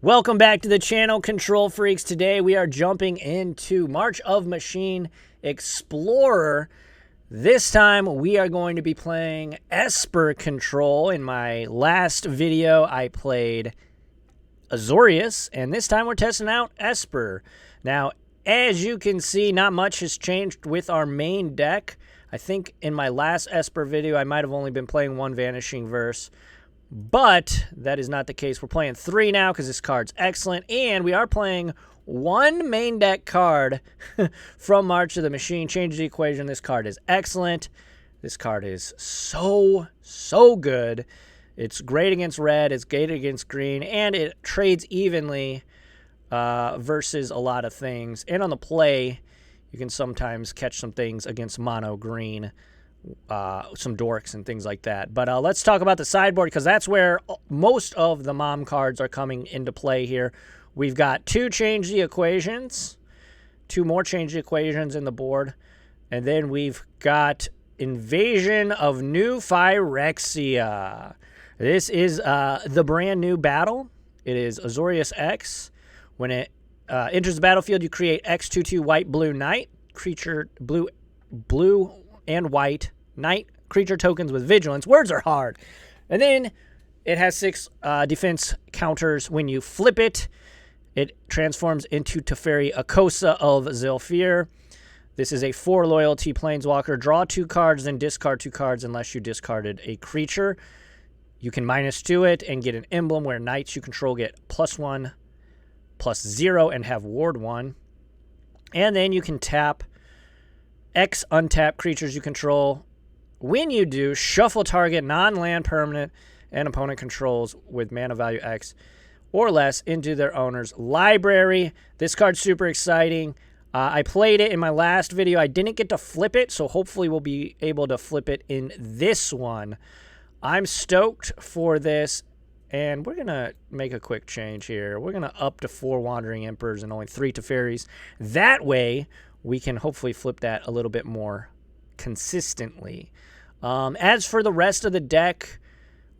Welcome back to the channel, Control Freaks. Today we are jumping into March of Machine Explorer. This time we are going to be playing Esper Control. In my last video I played Azorius, and this time we're testing out Esper. Now, as you can see, not much has changed with our main deck. I think in my last Esper video I might have only been playing one Vanishing Verse. But that is not the case. We're playing 3 now because this card's excellent. And we are playing one main deck card from March of the Machine. Change the equation. This card is excellent. This card is so good. It's great against red. It's great against green. And it trades evenly versus a lot of things. And on the play, you can sometimes catch some things against mono green. Some dorks and things like that. But let's talk about the sideboard, because that's where most of the mom cards are coming into play here. We've got 2 change the equations, 2 more change the equations in the board, and then we've got Invasion of New Phyrexia. This is the brand new battle. It is Azorius X. When it enters the battlefield, you create X/2/2 white blue knight creature, blue and white knight creature tokens with vigilance. Words are hard. And then it has 6 defense counters. When you flip it, it transforms into Teferi Akosa of Zhalfir. This is a 4 loyalty planeswalker. Draw 2 cards, then discard 2 cards unless you discarded a creature. You can -2 it and get an emblem where knights you control get +1/+0 and have ward 1. And then you can tap X untap creatures you control. When you do, shuffle target non-land permanent and opponent controls with mana value X or less into their owner's library. This card's super exciting. I played it in my last video. I didn't get to flip it, so hopefully we'll be able to flip it in this one. I'm stoked for this, and we're going to make a quick change here. We're going to up to 4 Wandering Emperors and only 3 Teferis. That way, we can hopefully flip that a little bit more consistently. As for the rest of the deck,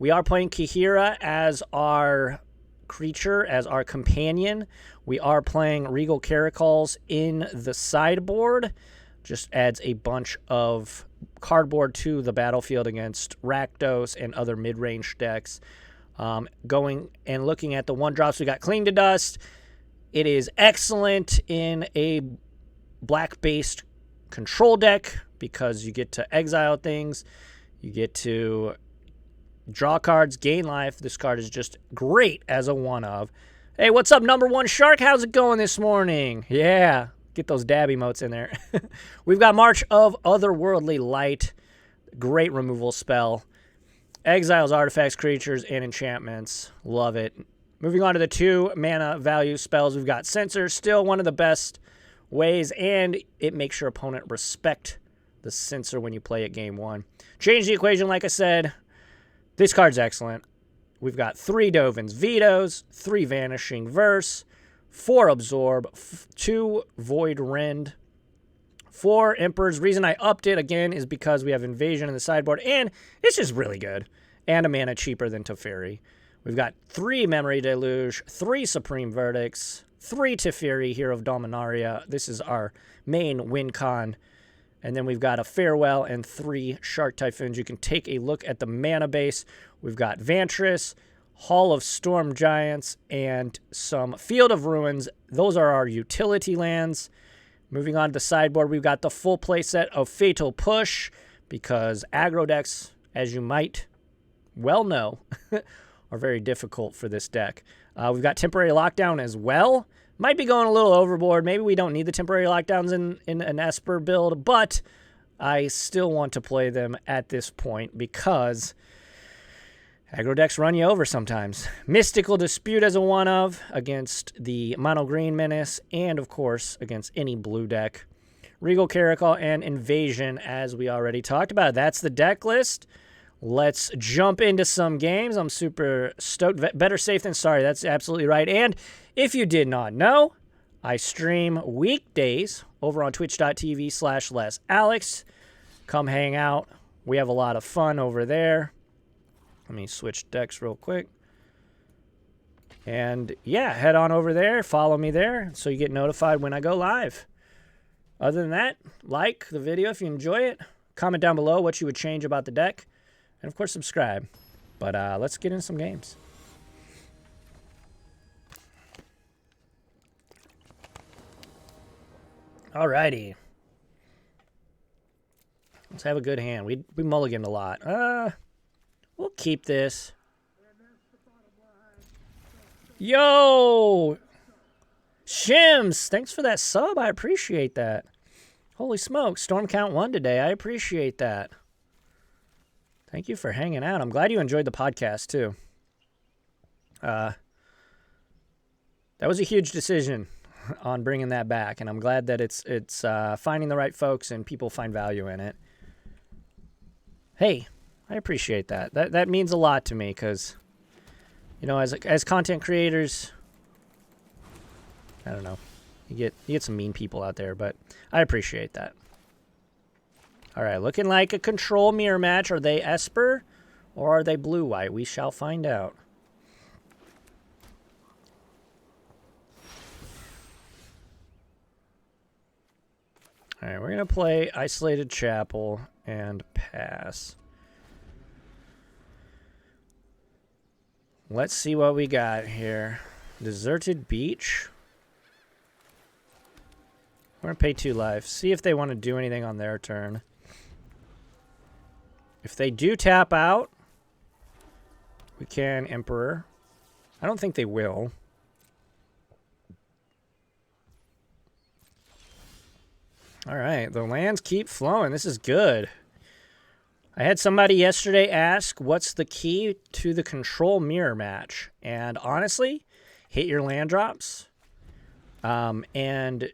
we are playing Kihira as our creature, as our companion. We are playing Regal Caracols in the sideboard. Just adds a bunch of cardboard to the battlefield against Rakdos and other mid-range decks. Going and looking at the 1-drops, we got Cling to Dust. It is excellent in a black-based control deck because you get to exile things, you get to draw cards, gain life. This card is just great as a one-of. Hey, what's up, number 1 Shark? How's it going this morning? Yeah, get those dab emotes in there. We've got March of Otherworldly Light. Great removal spell. Exiles artifacts, creatures, and enchantments. Love it. Moving on to the 2 mana value spells, we've got Censor, still one of the best ways, and it makes your opponent respect the Censor when you play it game 1. Change the equation, like I said. This card's excellent. We've got 3 Dovin's Vetoes, 3 Vanishing Verse, 4 Absorb, 2 Void Rend, 4 Emperors. Reason I upped it again is because we have Invasion in the sideboard, and it's just really good. And a mana cheaper than Teferi. We've got 3 Memory Deluge, 3 Supreme Verdicts, 3 Teferi, Hero of Dominaria. This is our main win con. And then we've got a Farewell and 3 Shark Typhoons. You can take a look at the mana base. We've got Vantress, Hall of Storm Giants, and some Field of Ruins. Those are our utility lands. Moving on to the sideboard, we've got the full playset of Fatal Push, because aggro decks, as you might well know, are very difficult for this deck. We've got Temporary Lockdown as well. Might be going a little overboard. Maybe we don't need the Temporary Lockdowns in an Esper build, but I still want to play them at this point because aggro decks run you over sometimes. Mystical Dispute as a one-of against the Mono Green Menace, and of course against any blue deck. Regal Caracol and Invasion, as we already talked about. That's the deck list. Let's jump into some games. I'm super stoked. Better safe than sorry. That's absolutely right. And if you did not know, I stream weekdays over on twitch.tv/LessAlex. Come hang out. We have a lot of fun over there. Let me switch decks real quick. And yeah, head on over there, follow me there so you get notified when I go live. Other than that, like the video if you enjoy it. Comment down below what you would change about the deck. And of course, subscribe. But let's get into some games. Alrighty. Let's have a good hand. We mulliganed a lot. We'll keep this. Yo! Shims! Thanks for that sub. I appreciate that. Holy smoke. Storm count 1 today. I appreciate that. Thank you for hanging out. I'm glad you enjoyed the podcast, too. That was a huge decision on bringing that back, and I'm glad that it's finding the right folks and people find value in it. Hey, I appreciate that. That means a lot to me because, you know, as content creators, I don't know, you get some mean people out there, but I appreciate that. All right, looking like a control mirror match. Are they Esper or are they blue-white? We shall find out. All right, we're going to play Isolated Chapel and pass. Let's see what we got here. Deserted Beach. We're going to pay 2 life. See if they want to do anything on their turn. If they do tap out, we can Emperor. I don't think they will. All right, the lands keep flowing. This is good. I had somebody yesterday ask, what's the key to the control mirror match? And honestly, hit your land drops and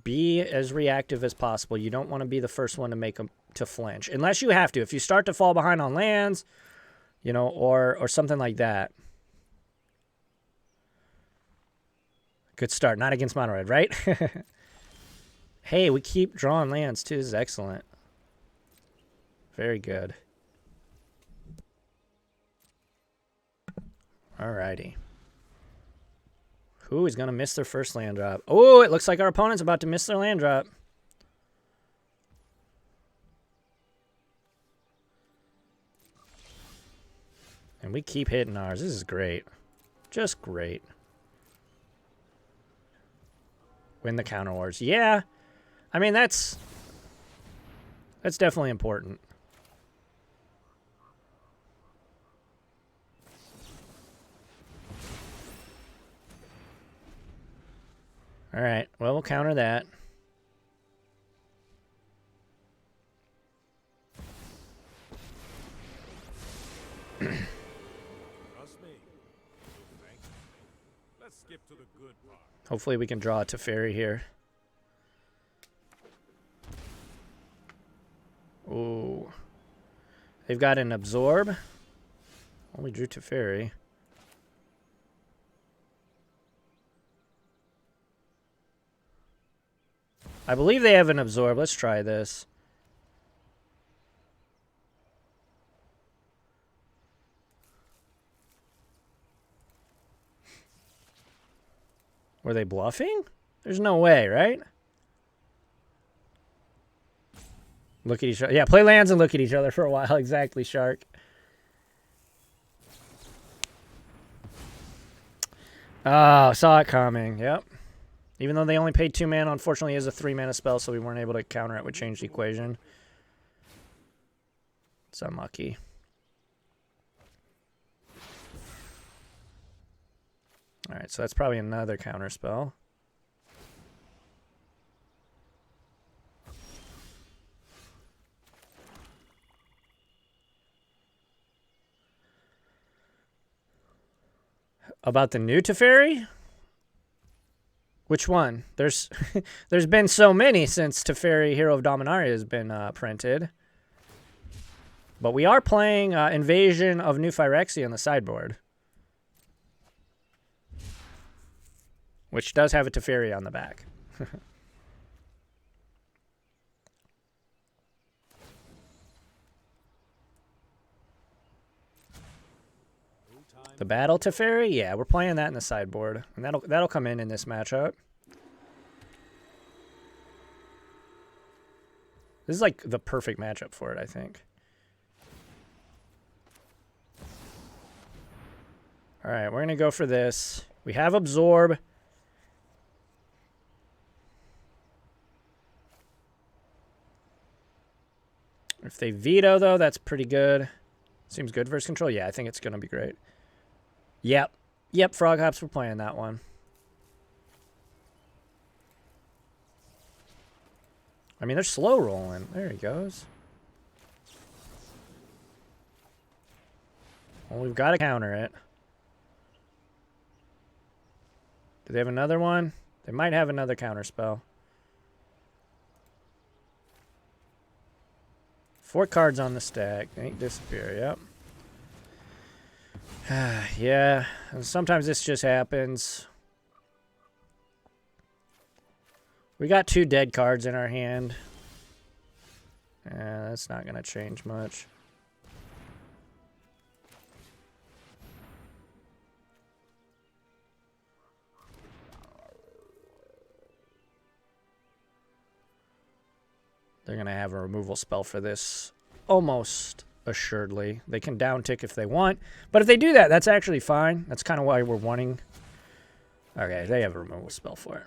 be as reactive as possible. You don't want to be the first one to make them to flinch, unless you have to. If you start to fall behind on lands, you know, or something like that. Good start. Not against mono red, right? Hey, we keep drawing lands, too. This is excellent. Very good. Alrighty. Who is going to miss their first land drop? Oh, it looks like our opponent's about to miss their land drop. And we keep hitting ours. This is great. Just great. Win the counter wars. Yeah. I mean, that's definitely important. All right. Well, we'll counter that. Trust me. Let's skip to the good part. Hopefully we can draw a Teferi here. Ooh. They've got an Absorb. Only drew Teferi. I believe they have an Absorb. Let's try this. Were they bluffing? There's no way, right? Look at each other. Yeah, play lands and look at each other for a while. Exactly, Shark. Oh, saw it coming. Yep. Even though they only paid 2 mana, unfortunately, it is a 3 mana spell, so we weren't able to counter it with Change the Equation. It's unlucky. Alright, so that's probably another counter spell. About the new Teferi? Which one? There's there's been so many since Teferi Hero of Dominaria has been printed. But we are playing Invasion of New Phyrexia on the sideboard. Which does have a Teferi on the back. The Battle Teferi? Yeah, we're playing that in the sideboard. And that'll come in this matchup. This is like the perfect matchup for it, I think. All right, we're going to go for this. We have Absorb. If they veto, though, that's pretty good. Seems good versus control. Yeah, I think it's going to be great. Yep. Yep, Frog Hops, we're playing that one. I mean, they're slow rolling. There he goes. Well, we've got to counter it. Do they have another one? They might have another counter spell. 4 cards on the stack. Ain't disappear, yep. Yeah, and sometimes this just happens. We got 2 dead cards in our hand. That's not going to change much. They're going to have a removal spell for this almost assuredly. They can downtick if they want. But if they do that, that's actually fine. That's kind of why we're wanting. Okay, they have a removal spell for it.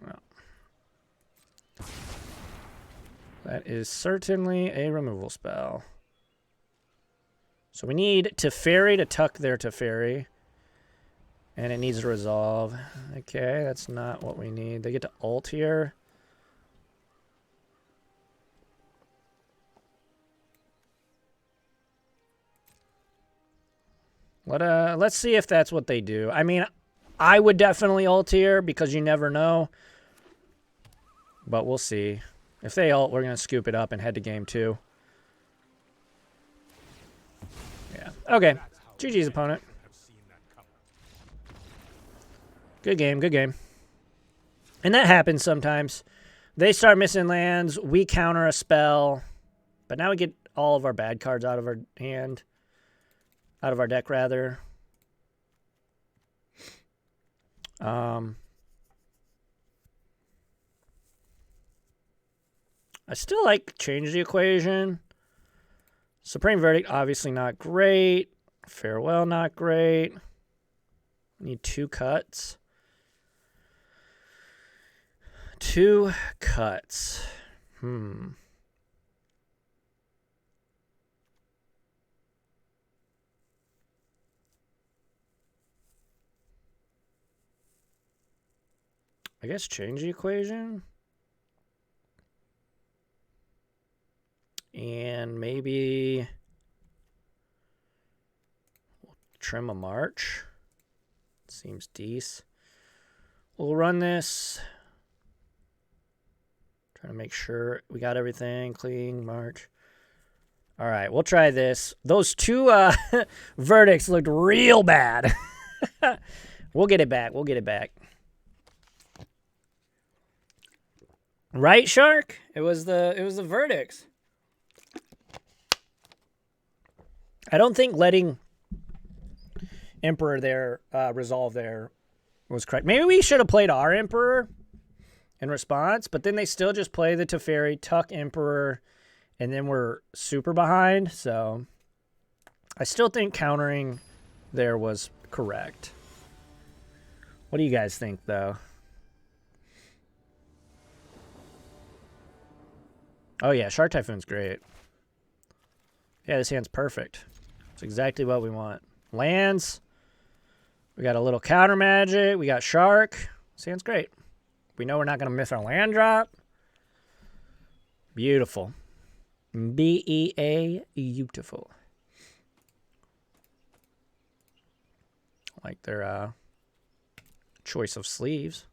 Well, that is certainly a removal spell. So we need Teferi to tuck their Teferi. And it needs to resolve. Okay, that's not what we need. They get to ult here. Let's see if that's what they do. I mean, I would definitely ult here because you never know. But we'll see. If they ult, we're going to scoop it up and head to game 2. Yeah. Okay. GG's opponent. Good game, good game. And that happens sometimes. They start missing lands. We counter a spell. But now we get all of our bad cards out of our hand. Out of our deck, rather. I still like Change the Equation. Supreme Verdict, obviously not great. Farewell, not great. Need 2 cuts. 2 cuts. I guess Change the Equation. And maybe we'll trim a March. Seems decent. We'll run this. Trying to make sure we got everything clean. March. All right, we'll try this. Those 2 verdicts looked real bad. We'll get it back. We'll get it back. Right, Shark? It was the verdicts. I don't think letting Emperor there resolve there was correct. Maybe we should have played our Emperor in response, but then they still just play the Teferi, tuck Emperor, and then we're super behind. So I still think countering there was correct. What do you guys think, though? Oh, yeah, Shark Typhoon's great. Yeah, this hand's perfect. It's exactly what we want. Lands. We got a little counter magic. We got Shark. This hand's great. We know we're not going to miss our land drop. Beautiful. B-E-A, beautiful. Like their choice of sleeves.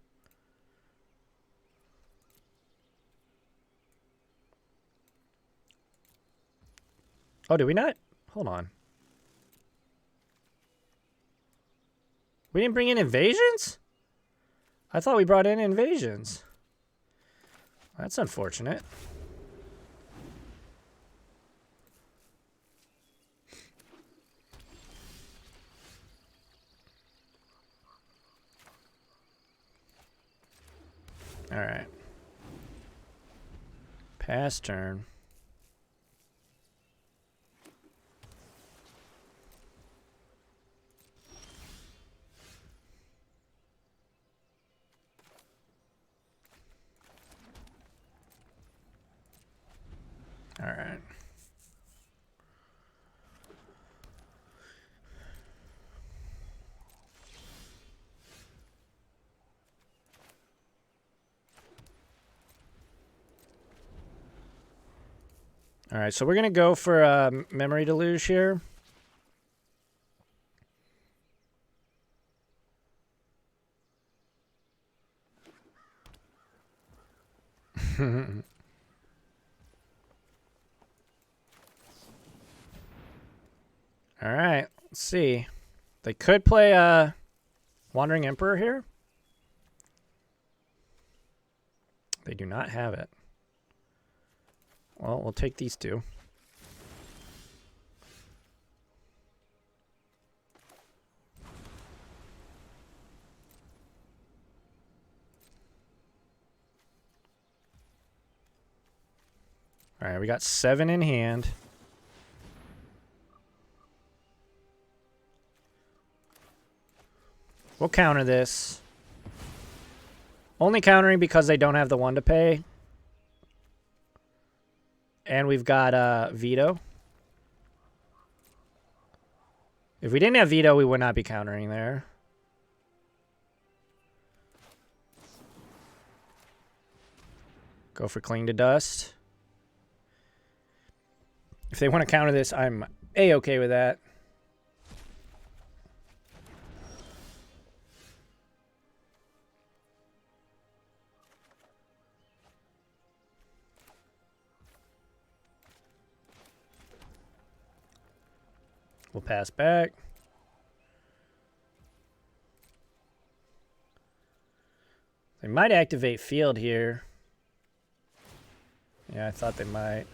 Oh, did we not? Hold on. We didn't bring in invasions? I thought we brought in invasions. That's unfortunate. Alright. Pass turn. Alright. Alright, so we're going to go for Memory Deluge here. Alright, let's see. They could play Wandering Emperor here. They do not have it. Well, we'll take these two. All right, we got 7 in hand. We'll counter this. Only countering because they don't have the 1 to pay. And we've got Veto. If we didn't have Veto, we would not be countering there. Go for Cling to Dust. If they want to counter this, I'm A-okay with that. We'll pass back. They might activate Field here. Yeah, I thought they might.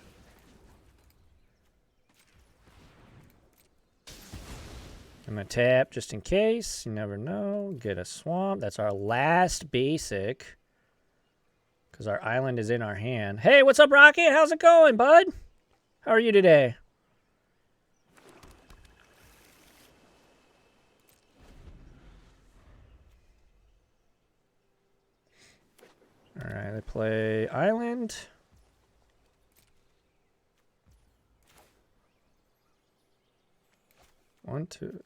I'm going to tap just in case. You never know. Get a Swamp. That's our last basic. Because our island is in our hand. Hey, what's up, Rocket? How's it going, bud? How are you today? All right, they play Island. One, two.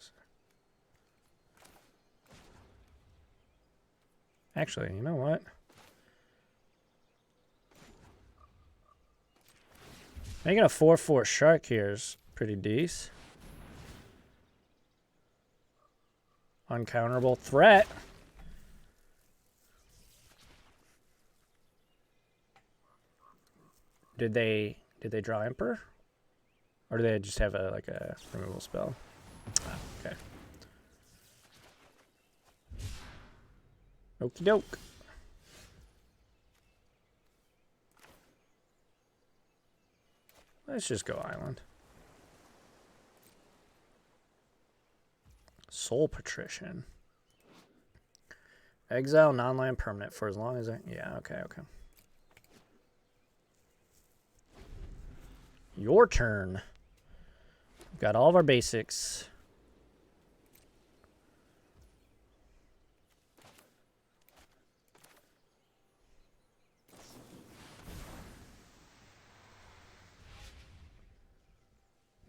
Actually, you know what? Making a 4/4 shark here is pretty decent. Uncounterable threat. Did they draw Emperor? Or do they just have a removal spell? Ah, okay. Okie doke. Let's just go Island. Soul Patrician. Exile non-land permanent for as long as I... Yeah, okay. Your turn. We've got all of our basics.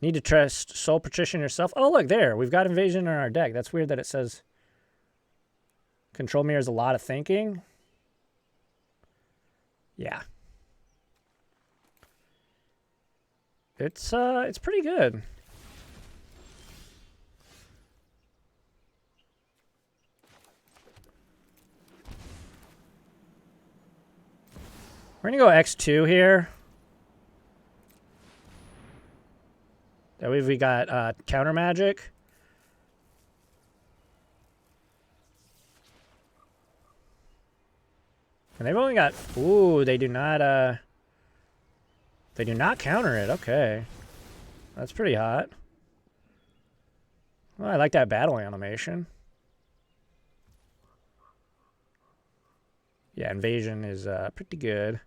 Need to trust Soul Patrician yourself. Oh, look, there. We've got Invasion in our deck. That's weird that it says Control Mirror is a lot of thinking. Yeah. It's pretty good. We're gonna go X2 here. That way we got counter magic. And they've only got... Ooh, they do not counter it. Okay. That's pretty hot. Well, I like that battle animation. Yeah, invasion is pretty good.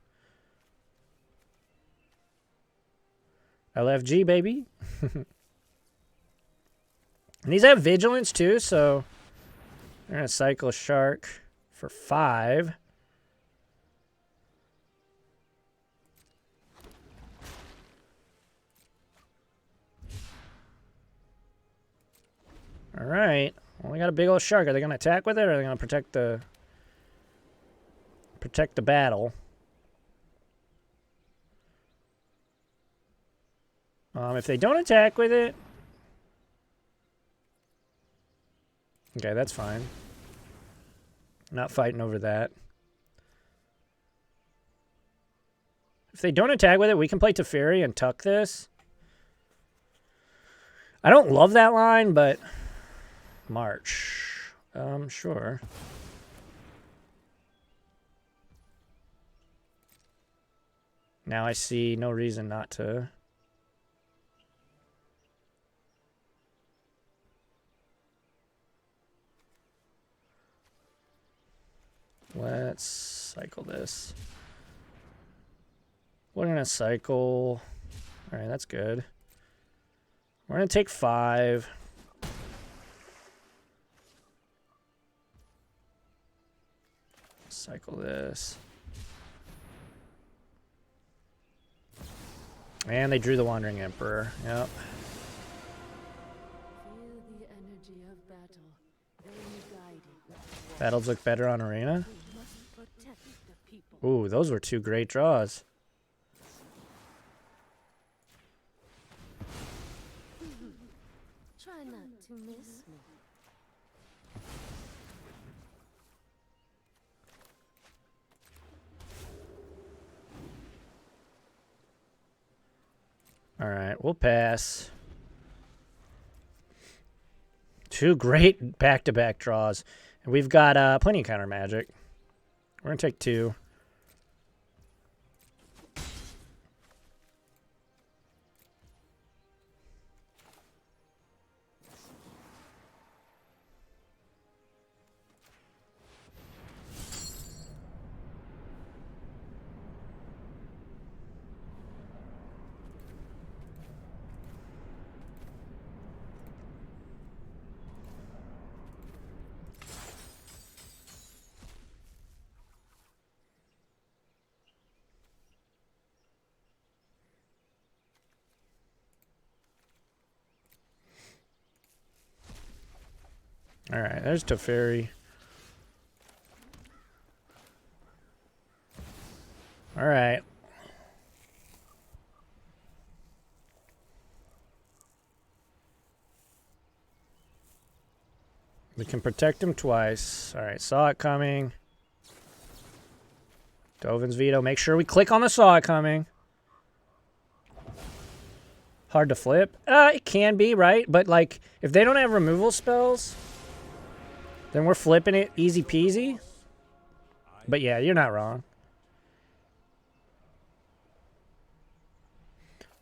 LFG, baby. And these have vigilance too, so they're going to cycle Shark for 5. All right. Well, we got a big old shark. Are they going to attack with it, or are they going to protect the battle? If they don't attack with it, okay, that's fine. Not fighting over that. If they don't attack with it, we can play Teferi and tuck this. I don't love that line, but March. Sure. Now I see no reason not to. Let's cycle this. We're going to cycle. All right, that's good. We're going to take 5. Cycle this. And they drew the Wandering Emperor. Yep. Feel the energy of battle. Then guide it. Battles look better on Arena. We must protect the people. Ooh, those were 2 great draws. Try not to miss me. All right, we'll pass. 2 great back-to-back draws. And we've got plenty of counter magic. We're going to take 2. All right, there's Teferi. All right. We can protect him twice. All right, saw it coming. Dovin's Veto. Make sure we click on the saw it coming. Hard to flip. It can be, right? But, like, if they don't have removal spells, then we're flipping it easy peasy. But, yeah, you're not wrong.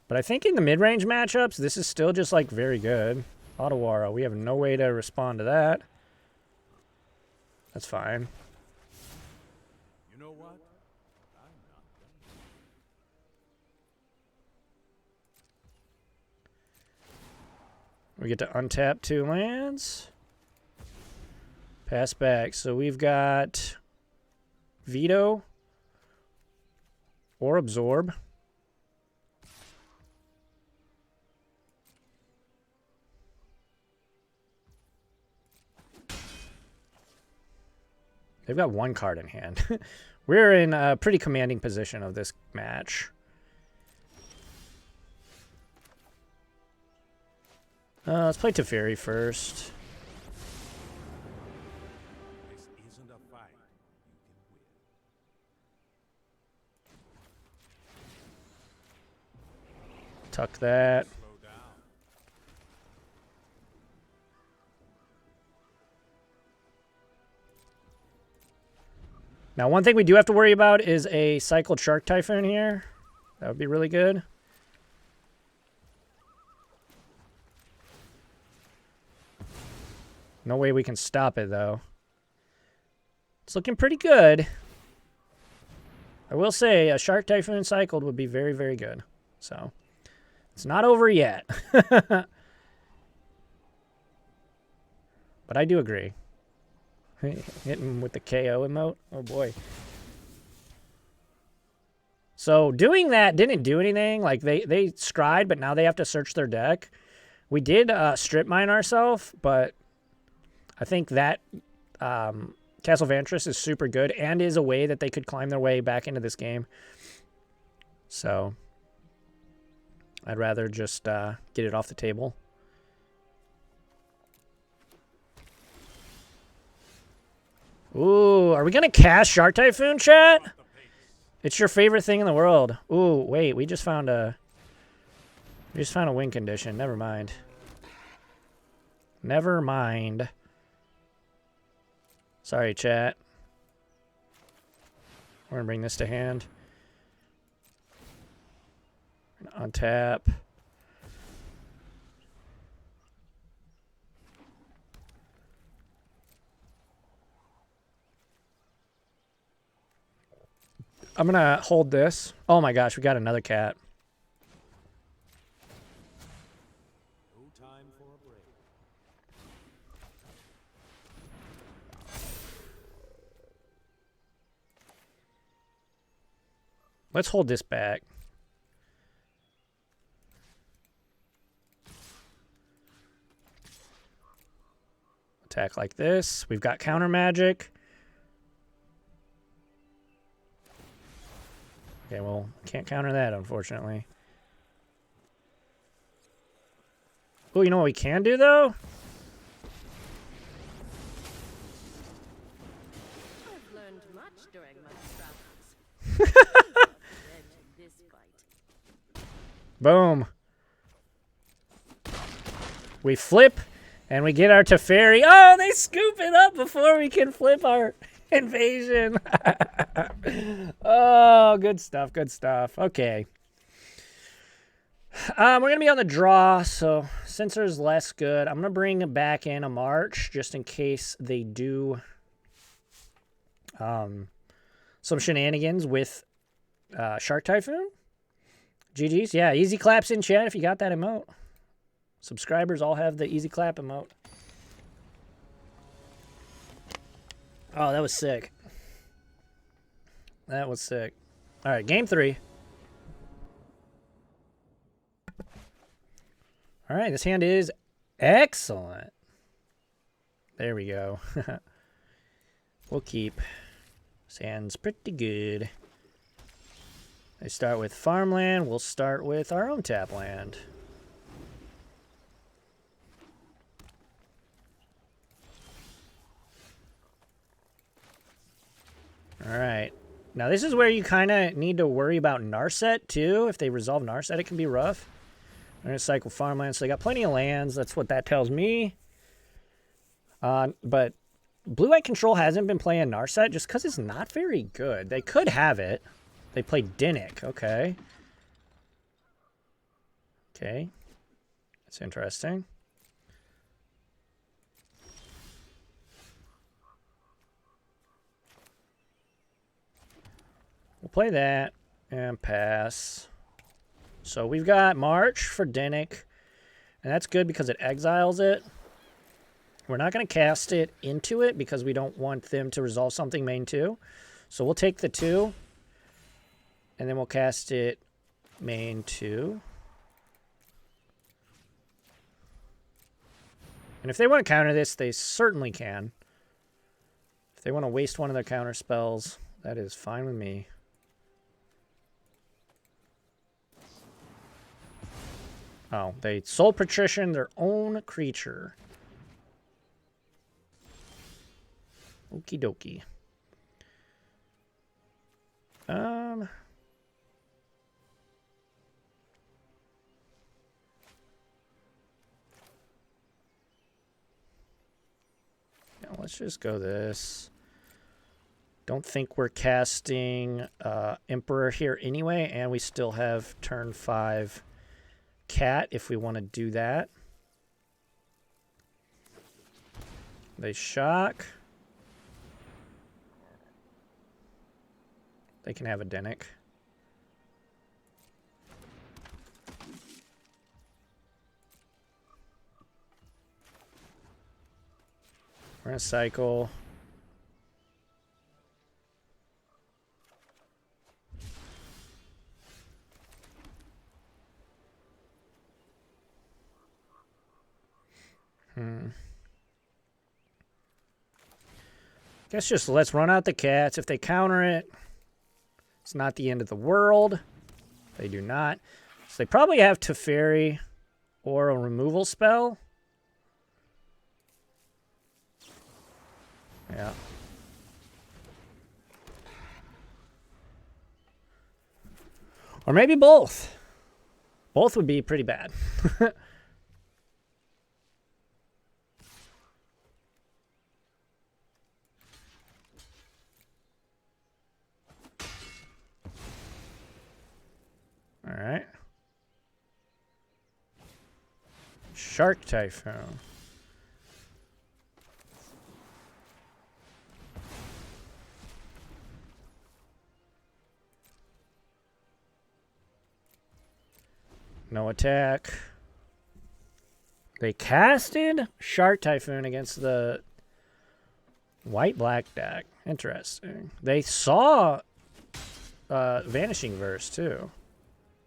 But I think in the mid-range matchups, this is still just, like, very good. Otawara, we have no way to respond to that. That's fine. You know what? I'm not done. We get to untap 2 lands. Pass back. So we've got Veto or Absorb. They've got 1 card in hand. We're in a pretty commanding position of this match. Let's play Teferi first. This isn't a fight you can win. Tuck that. Slow down. Now, one thing we do have to worry about is a cycled Shark Typhoon here. That would be really good. No way we can stop it, though. It's looking pretty good. I will say a Shark Typhoon cycled would be very, very good. So, it's not over yet. But I do agree. Hitting with the KO emote. Oh, boy. So, doing that didn't do anything. Like, they scryed, but now they have to search their deck. We did strip mine ourselves, but I think that Castle Vantress is super good and is a way that they could climb their way back into this game. So, I'd rather just get it off the table. Ooh, are we going to cast Shark Typhoon, chat? It's your favorite thing in the world. Ooh, wait, we just found a win condition. Never mind. Never mind. Sorry, chat. We're going to bring this to hand. Untap. I'm going to hold this. Oh my gosh, we got another cat. No time for a break. Let's hold this back. Attack like this. We've got counter magic. Okay, well, can't counter that, unfortunately. Oh, you know what we can do, though? I've learned much during my travels. Led to this fight. Boom. We flip, and we get our Teferi. Oh, they scoop it up before we can flip our invasion. Oh, good stuff, good stuff. Okay. We're going to be on the draw, so since there's less good, I'm going to bring back in a March just in case they do some shenanigans with Shark Typhoon. GG's. Yeah, easy claps in chat if you got that emote. Subscribers all have the easy clap emote. Oh, that was sick. That was sick. All right, game 3. All right, this hand is excellent. There we go. We'll keep. This hand's pretty good. They start with farmland. We'll start with our own tap land. All right. Now, this is where you kind of need to worry about Narset, too. If they resolve Narset, it can be rough. They're going to cycle farmland, so they got plenty of lands. That's what that tells me. But Blue-White Control hasn't been playing Narset just because it's not very good. They could have it. They played Dinnik. Okay. Okay. That's interesting. We'll play that and pass. So we've got March for Dinnik, and that's good because it exiles it. We're not going to cast it into it because we don't want them to resolve something main 2. So we'll take the 2, and then we'll cast it main 2. And if they want to counter this, they certainly can. If they want to waste one of their counter spells, that is fine with me. Oh, they soul patrician their own creature. Okie dokie. Yeah, let's just go this. Don't think we're casting Emperor here anyway, and we still have turn 5 Cat if we want to do that. They shock. They can have a Dennick. We're gonna cycle. Guess just let's run out the cats. If they counter it, it's not the end of the world. They do not. So they probably have Teferi or a removal spell. Yeah. Or maybe both. Both would be pretty bad. All right. Shark Typhoon. No attack. They casted Shark Typhoon against the white-black deck. Interesting. They saw Vanishing Verse, too.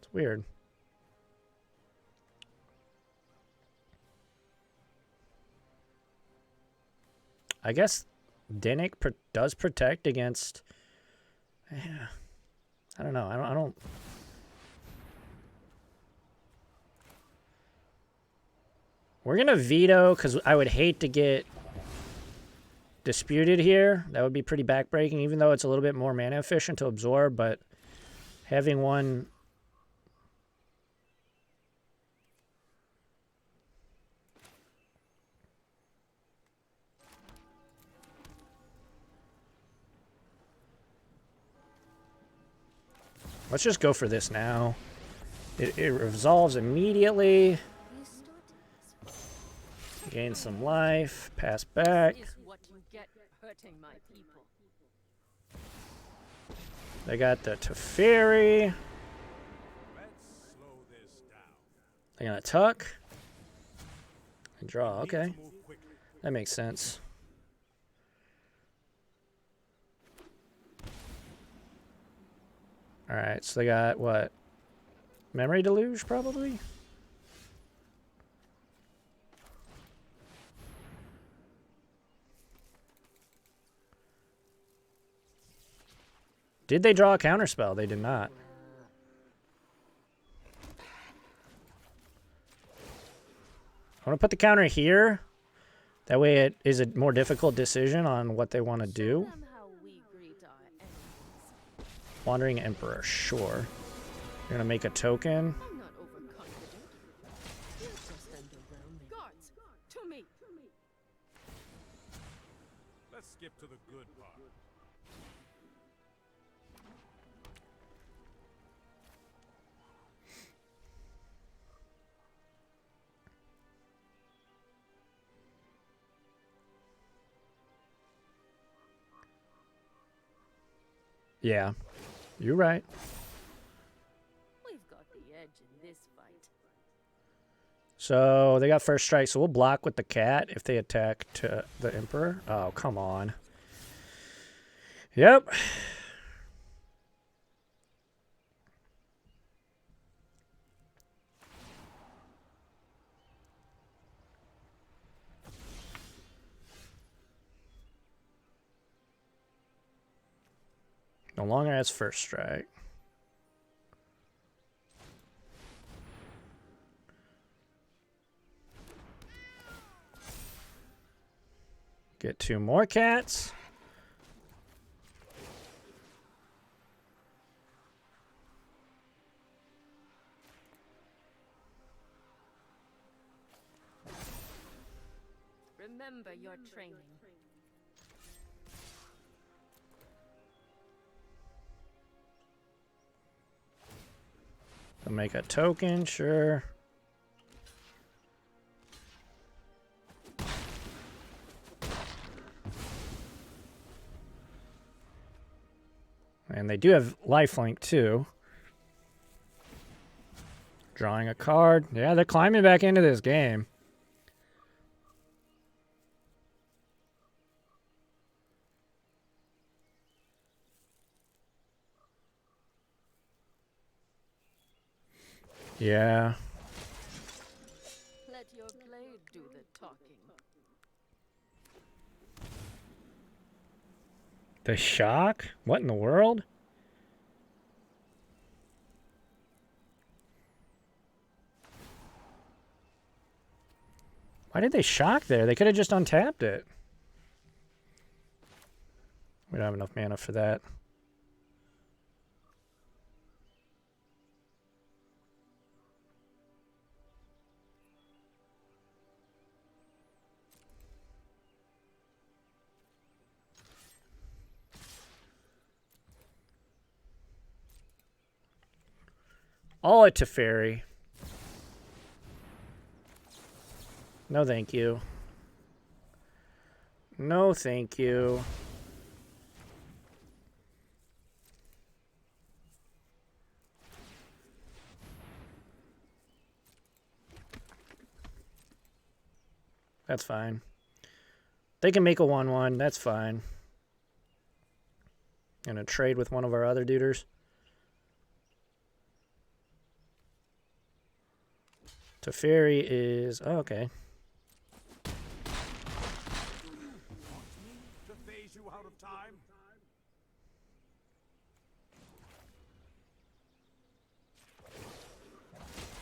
It's weird. I guess Dennick does protect against... Yeah. I don't know. I don't... We're going to veto because I would hate to get disputed here. That would be pretty backbreaking, even though it's a little bit more mana efficient to absorb, but having one... Let's just go for this now. It resolves immediately. Gain some life. Pass back. They got the Teferi. They're gonna tuck. And draw. Okay. That makes sense. Alright, so they got what? Memory Deluge, probably? Did they draw a counterspell? They did not. I want to put the counter here. That way it is a more difficult decision on what they want to do. Wandering Emporer, sure. You're going to make a token. Let's skip to the good part. Yeah, you're right. We've got the edge in this fight. So they got first strike, so we'll block with the cat if they attack to the Emperor. Oh, come on. Yep. No longer has first strike. Get two more cats. Remember your training. I'll make a token, sure. And they do have lifelink too. Drawing a card. Yeah, they're climbing back into this game. Yeah. Let your blade do the talking. The shock? What in the world? Why did they shock there? They could have just untapped it. We don't have enough mana for that. All at Teferi. No, thank you. No, thank you. That's fine. They can make a 1/1. That's fine. Gonna trade with one of our other duders. Teferi is... Oh, okay. To phase you out of time?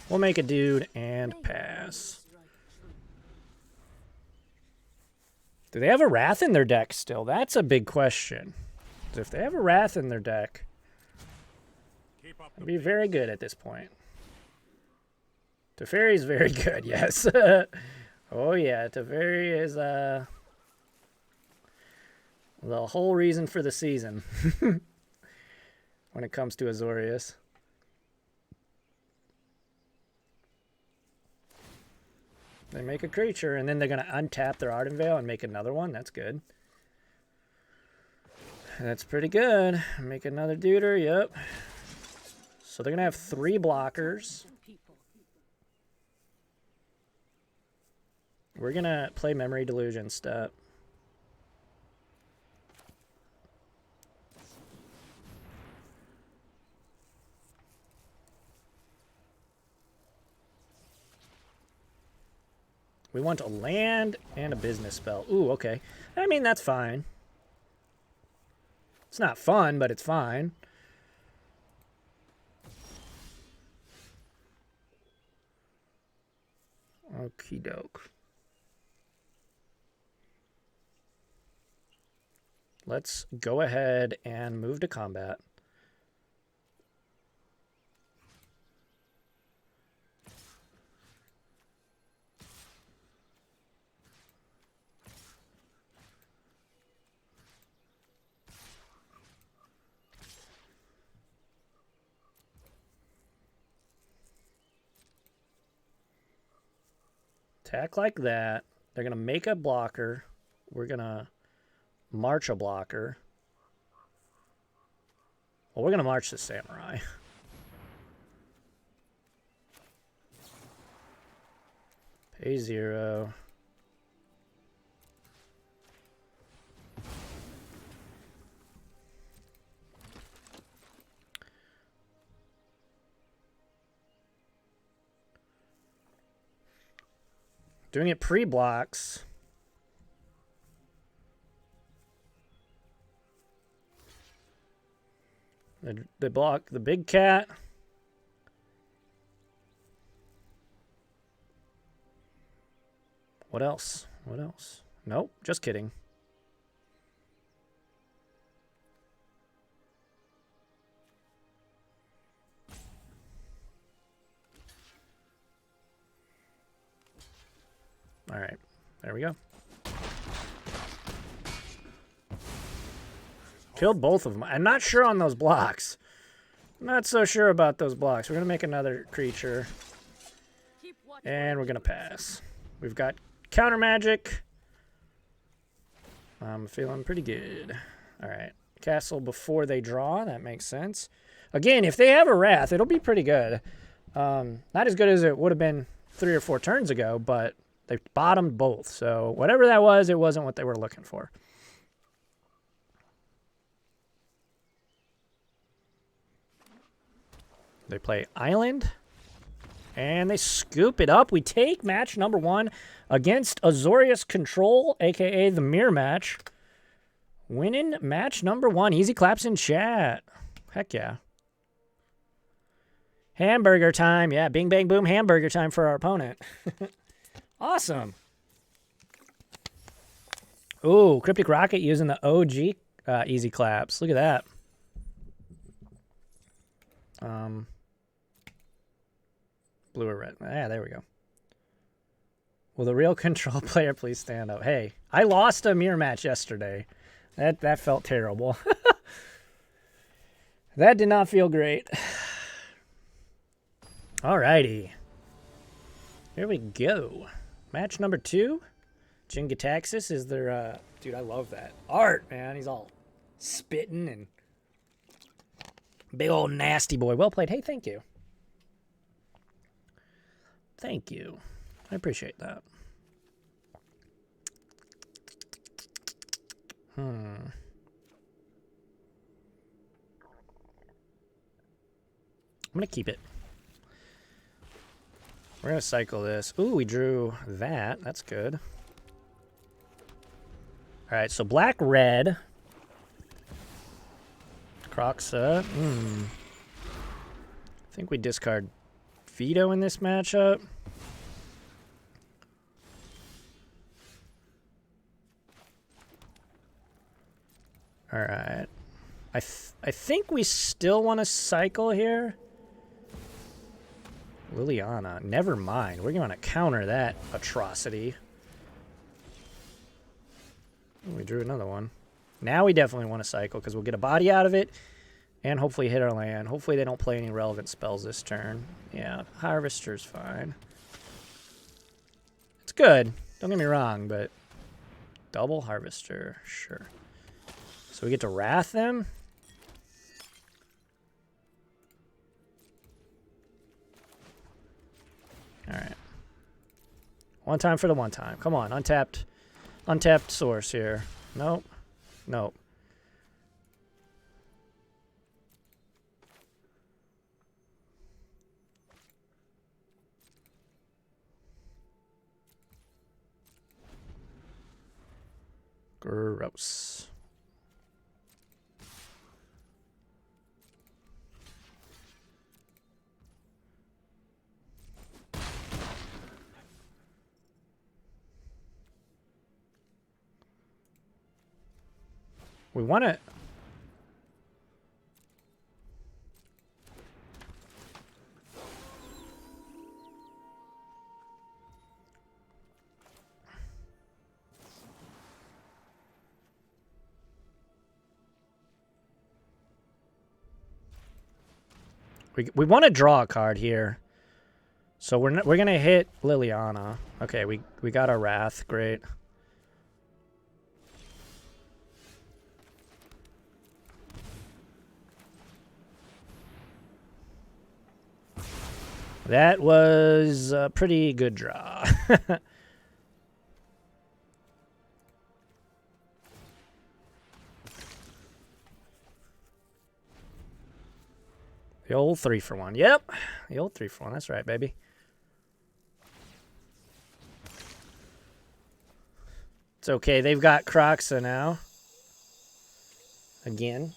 We'll make a dude and pass. Do they have a Wrath in their deck still? That's a big question. If they have a Wrath in their deck, it'd be very good at this point. Teferi's very good, yes. Oh yeah, Teferi is the whole reason for the season when it comes to Azorius. They make a creature, and then they're going to untap their Arden Veil and make another one. That's good. That's pretty good. Make another duder, yep. So they're going to have 3 blockers. We're going to play Memory Delusion step. We want a land and a business spell. Ooh, okay. I mean, that's fine. It's not fun, but it's fine. Okie doke. Let's go ahead and move to combat. Attack like that. They're going to make a blocker. We're going to march a blocker. Well, we're going to march the samurai. Pay 0. Doing it pre-blocks. They block the big cat. What else? What else? Nope, just kidding. All right, there we go. Killed both of them. I'm not sure on those blocks. I'm not so sure about those blocks. We're going to make another creature. And we're going to pass. We've got counter magic. I'm feeling pretty good. All right. castle before they draw. That makes sense. Again, if they have a Wrath, it'll be pretty good. Not as good as it would have been 3 or 4 turns ago, but they bottomed both. So whatever that was, it wasn't what they were looking for. They play Island, and they scoop it up. We take match number 1 against Azorius Control, a.k.a. the mirror match. Winning match number 1. Easy claps in chat. Heck yeah. Hamburger time. Yeah, bing, bang, boom, hamburger time for our opponent. Awesome. Ooh, Cryptic Rocket using the OG easy claps. Look at that. Blue or red. Yeah, there we go. Will the real control player please stand up? Hey, I lost a mirror match yesterday. That felt terrible. That did not feel great. Alrighty. Here we go. Match number 2. Jingataxis is their, dude, I love that. Art, man. He's all spitting and big old nasty boy. Well played. Hey, thank you. Thank you. I appreciate that. I'm going to keep it. We're going to cycle this. Ooh, we drew that. That's good. All right, so black, red. Croxa. I think we discard Veto in this matchup. All right. I think we still want to cycle here. Liliana. Never mind. We're going to counter that atrocity. Oh, we drew another one. Now we definitely want to cycle because we'll get a body out of it and hopefully hit our land. Hopefully they don't play any relevant spells this turn. Yeah, Harvester's fine. It's good. Don't get me wrong, but double Harvester, sure. So we get to Wrath them. All right. One time for the one time. Come on, untapped source here. Nope. Nope. Gross. We want to... We want to draw a card here. So we're going to hit Liliana. Okay, we got our Wrath. Great. That was a pretty good draw. The old 3-for-1. Yep. The old 3-for-1. That's right, baby. It's okay. They've got Croxa now. Again.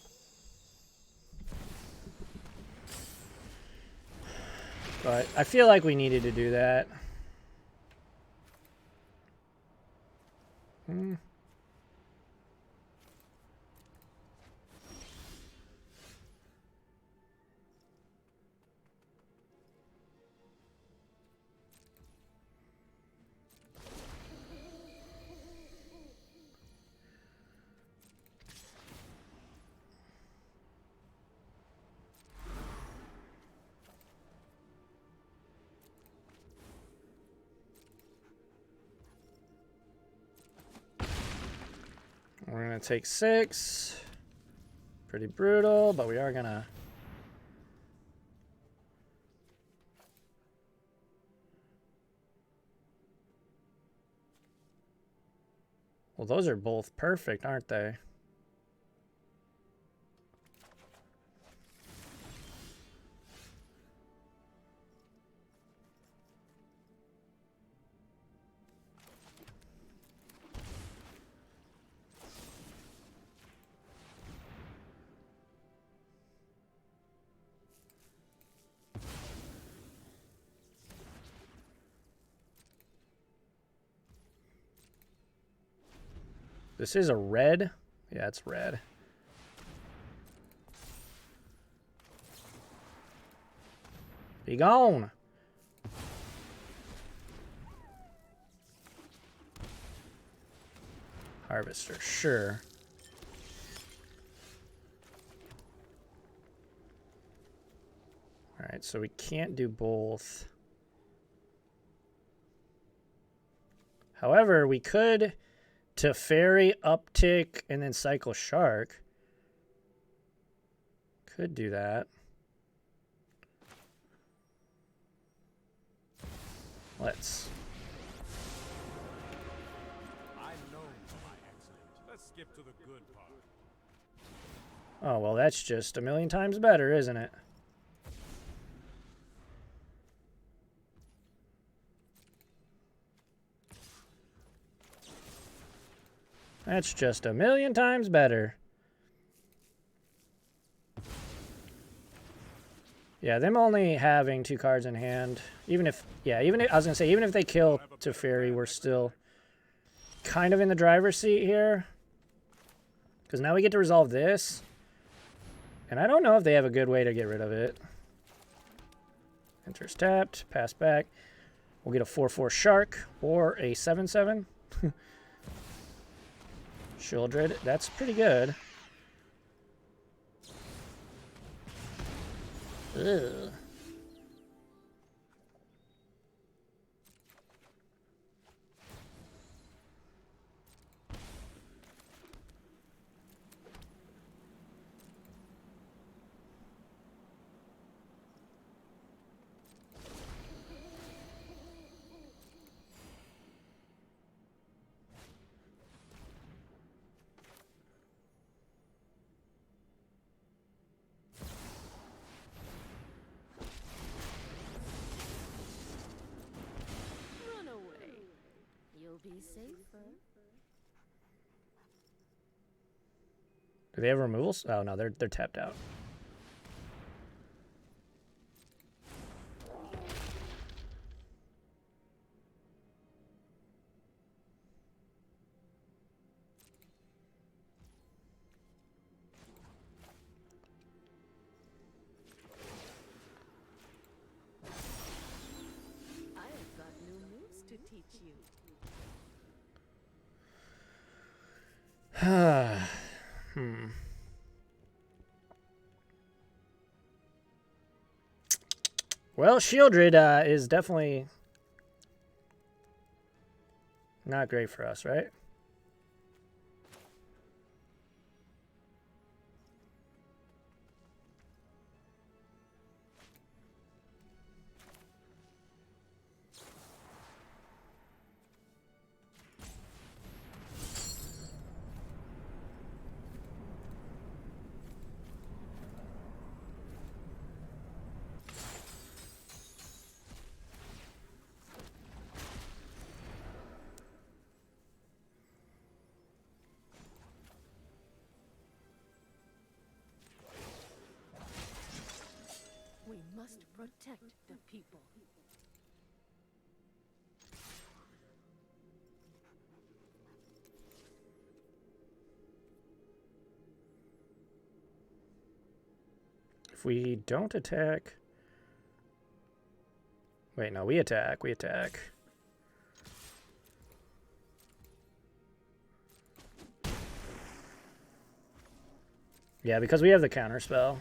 But I feel like we needed to do that. We're going to take 6. pretty brutal, but we are gonna... Well, those are both perfect, aren't they? This is a red? Yeah, it's red. Be gone! Harvester, sure. Alright, so we can't do both. However, we could Teferi, uptick, and then cycle Shark. Could do that. Let's. I'm known for my excellence. Let's skip to the good part. Oh, well, that's just a million times better, isn't it? That's just a million times better. Yeah, them only having 2 cards in hand, even if, yeah, even if, I was going to say, even if they kill Teferi, we're still kind of in the driver's seat here. Because now we get to resolve this. And I don't know if they have a good way to get rid of it. Enters tapped, pass back. We'll get a 4/4 Shark or a 7/7. Shieldred, that's pretty good. Ugh. Run away. You'll be safer. Do they have removals? Oh no, they're tapped out. I have got new moves to teach you. Well, Shieldred is definitely not great for us, right? We must protect the people. If we don't attack... Wait, no, we attack. We attack. Yeah, because we have the counterspell.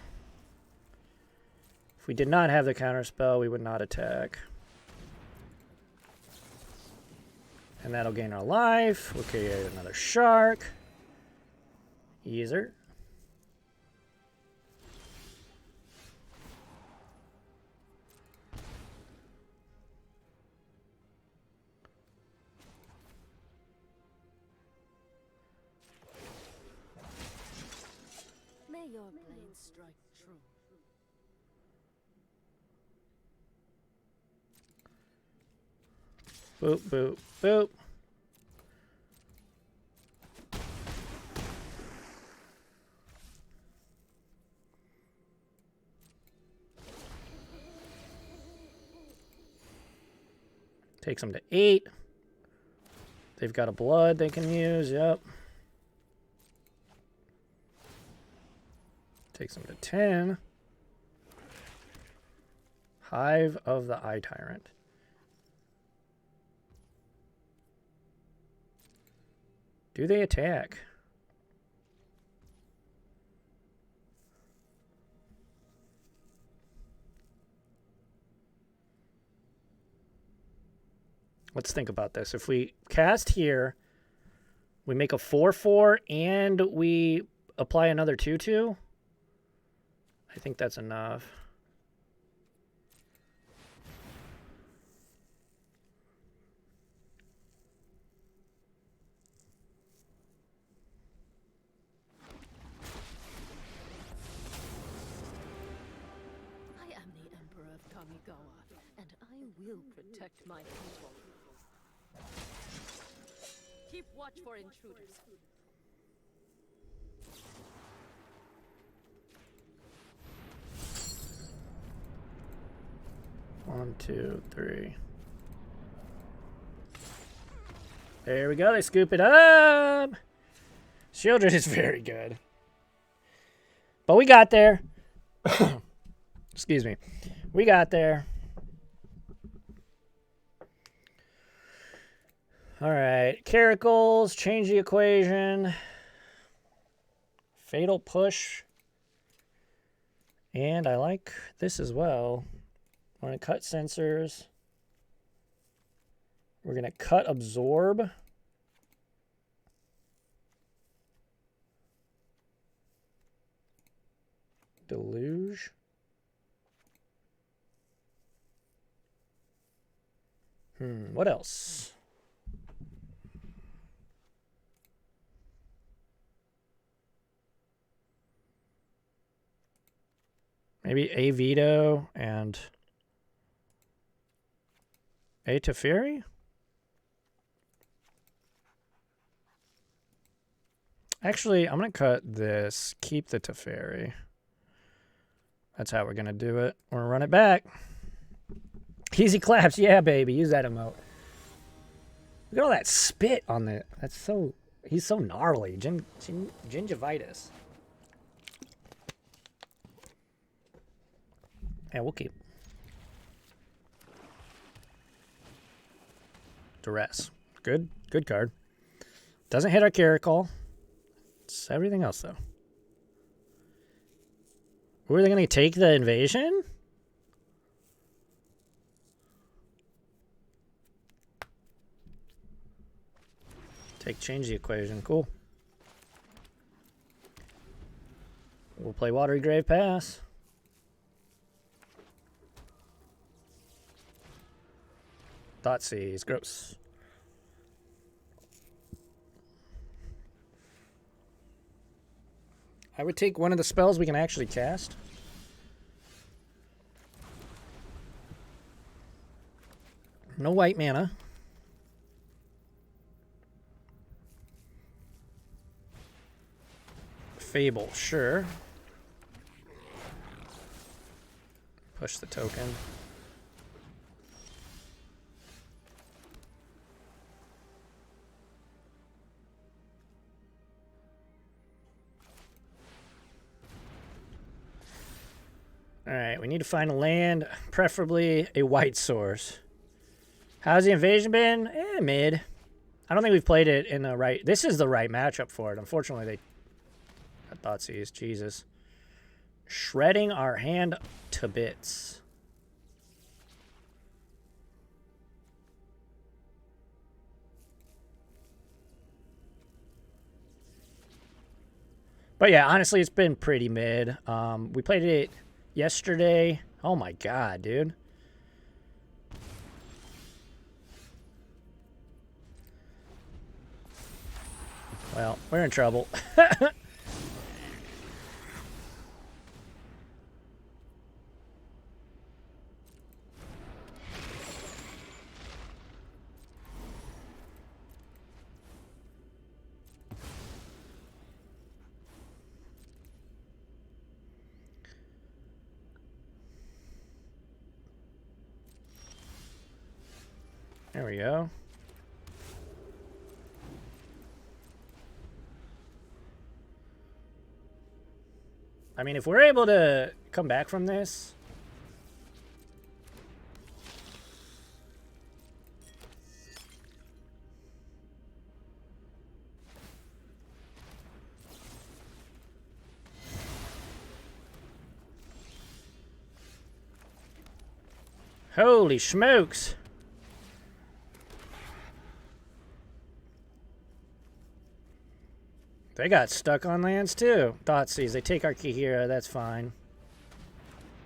If we did not have the counterspell, we would not attack. And that'll gain our life. We'll create another shark. Easer. strike true. Boop, boop, boop. Takes them to 8. They've got a blood they can use, yep. Takes them to 10. Hive of the Eye Tyrant. Do they attack? Let's think about this. If we cast here, we make a 4/4, and we apply another 2/2. I think that's enough. I am the Emperor of Kamigawa, and I will protect my people. Keep watch for intruders. One, two, three. There we go. They scoop it up. Shieldred is very good. But we got there. Excuse me. We got there. All right. Caracals. Change the equation. Fatal push. And I like this as well. We're going to cut sensors. We're going to cut absorb. Deluge. What else? Maybe a veto and a Teferi? Actually, I'm going to cut this. Keep the Teferi. That's how we're going to do it. We're going to run it back. Easy claps. Yeah, baby. Use that emote. Look at all that spit on the... That's so... He's so gnarly. Gingivitis. Yeah, we'll keep. Duress. Good. Good card. Doesn't hit our Caracal. It's everything else, though. Were they going to take the invasion? Change the equation. Cool. We'll play Watery Grave Pass. Thoughtseize. Gross. I would take one of the spells we can actually cast. No white mana. Fable, sure. Push the token. Alright, we need to find a land, preferably a white source. How's the invasion been? Mid. I don't think we've played it in the right... This is the right matchup for it. Unfortunately, they... Thoughtseize, Jesus. Shredding our hand to bits. But yeah, honestly, it's been pretty mid. We played it yesterday. Oh my god, dude. Well, we're in trouble. There we go. I mean, if we're able to come back from this... Holy smokes! They got stuck on lands too. Thoughtseize. They take our Kihira. That's fine.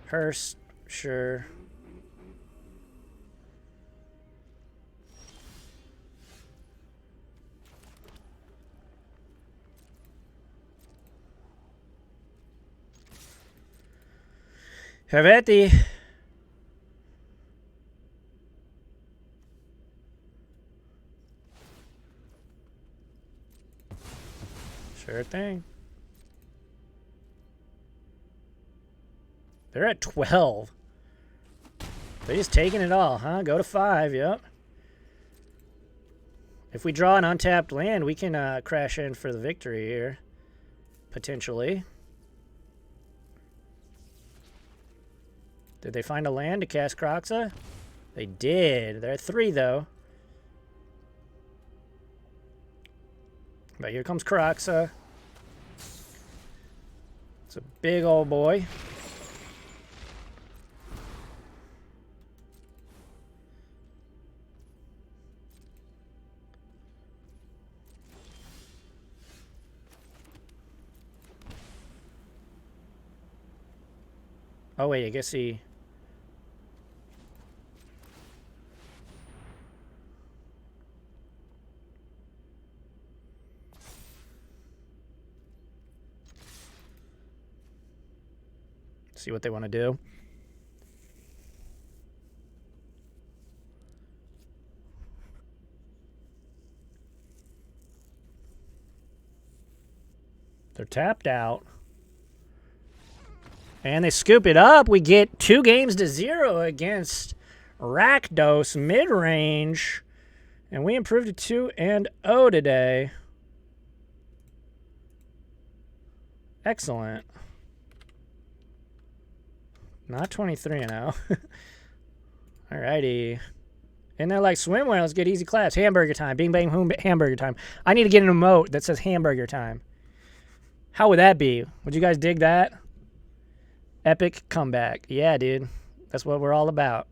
Hearst, sure. Havetti. Sure thing. They're at 12. They're just taking it all, huh? Go to 5, yep. If we draw an untapped land, we can crash in for the victory here. Potentially. Did they find a land to cast Kroxa? They did. They're at 3, though. But here comes Kroxa. It's a big old boy. Oh wait, I guess he... See what they want to do. They're tapped out. And they scoop it up. We get 2 games to 0 against Rakdos mid-range. And we improved to 2-0 today. Excellent. Not 23-0. Alrighty. And they're like, swimwear, let's get easy claps. Hamburger time. Bing, bang, boom, hamburger time. I need to get an emote that says hamburger time. How would that be? Would you guys dig that? Epic comeback. Yeah, dude. That's what we're all about.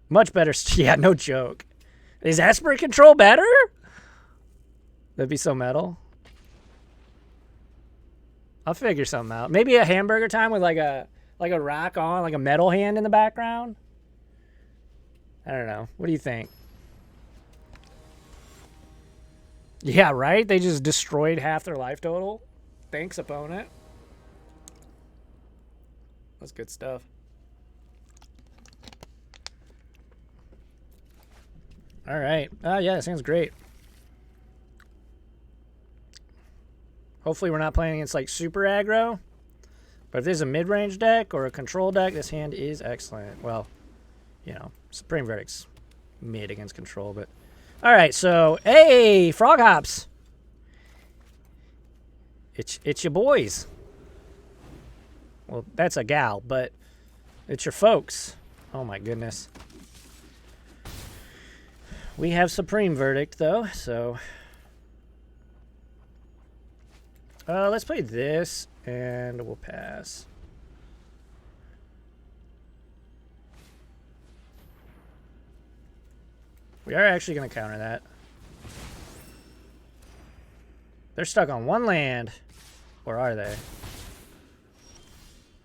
Much better. Yeah, no joke. Is Esper Control better? That'd be so metal. I'll figure something out. Maybe a hamburger time with like a rock on, like a metal hand in the background. I don't know. What do you think? Yeah, right? They just destroyed half their life total. Thanks, opponent. That's good stuff. All right. Yeah, that sounds great. Hopefully we're not playing against like super aggro. But if there's a mid-range deck or a control deck, this hand is excellent. Well, you know, Supreme Verdict's mid against control, but... Alright, so, hey, Frog Hops. It's your boys. Well, that's a gal, but it's your folks. Oh my goodness. We have Supreme Verdict, though, so... let's play this, and we'll pass. We are actually going to counter that. They're stuck on 1 land. Or are they?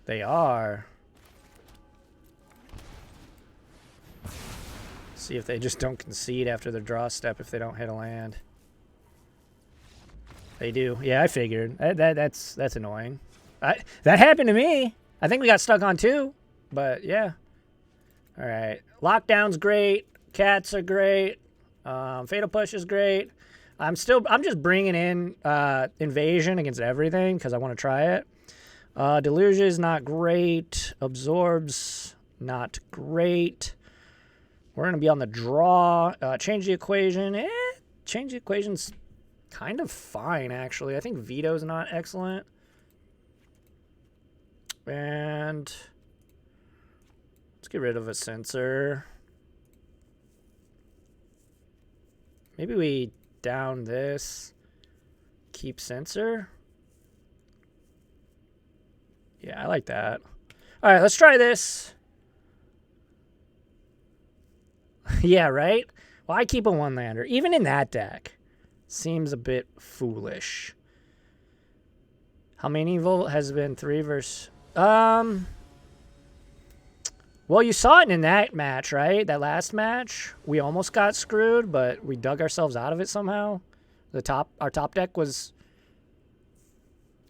They are. See if they just don't concede after their draw step if they don't hit a land. They do. Yeah, I figured. That's annoying. That happened to me. I think we got stuck on 2. But, yeah. All right. Lockdown's great. Cats are great. Fatal Push is great. I'm just bringing in Invasion against everything because I want to try it. Deluge is not great. Absorbs not great. We're going to be on the draw. Change the equation. Change the equation's kind of fine, actually. I think veto's not excellent. And let's get rid of a censor. Maybe we down this. Keep censor. Yeah, I like that. All right, let's try this. Yeah, right? Why keep a one-lander? Even in that deck. Seems a bit foolish. How many volt has been 3 versus... Well, you saw it in that match, right? That last match. We almost got screwed, but we dug ourselves out of it somehow. Our top deck was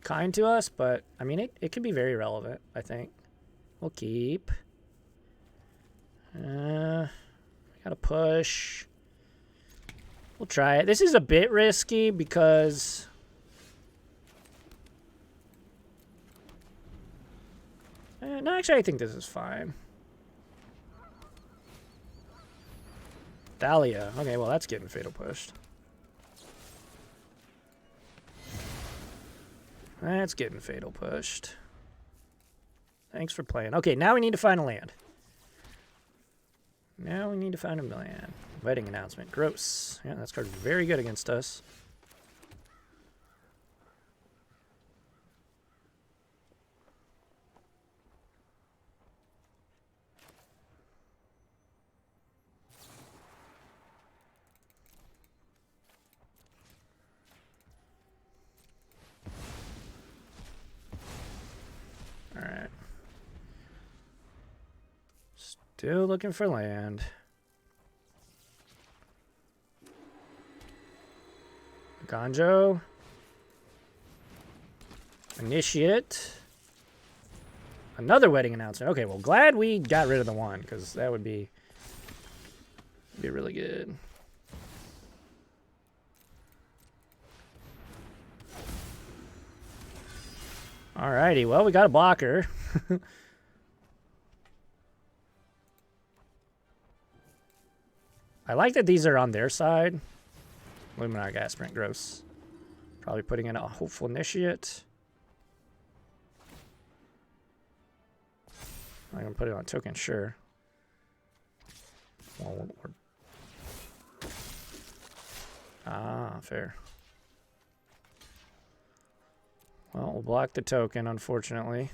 kind to us, but, I mean, it could be very relevant, I think. We'll keep. Gotta push. We'll try it. This is a bit risky because... no, actually, I think this is fine. Dahlia. Okay, well, that's getting fatal pushed. That's getting fatal pushed. Thanks for playing. Okay, now we need to find a land. Now we need to find a land. Wedding announcement. Gross. Yeah, that card's very good against us. Alright. Still looking for land. Ganjo. Initiate. Another wedding announcement. Okay, well, glad we got rid of the one, because that would be really good. Alrighty, well, we got a blocker. I like that these are on their side. Luminar Gas Sprint, gross. Probably putting in a Hopeful Initiate. I'm going to put it on token, sure. Well, fair. Well, we'll block the token, unfortunately.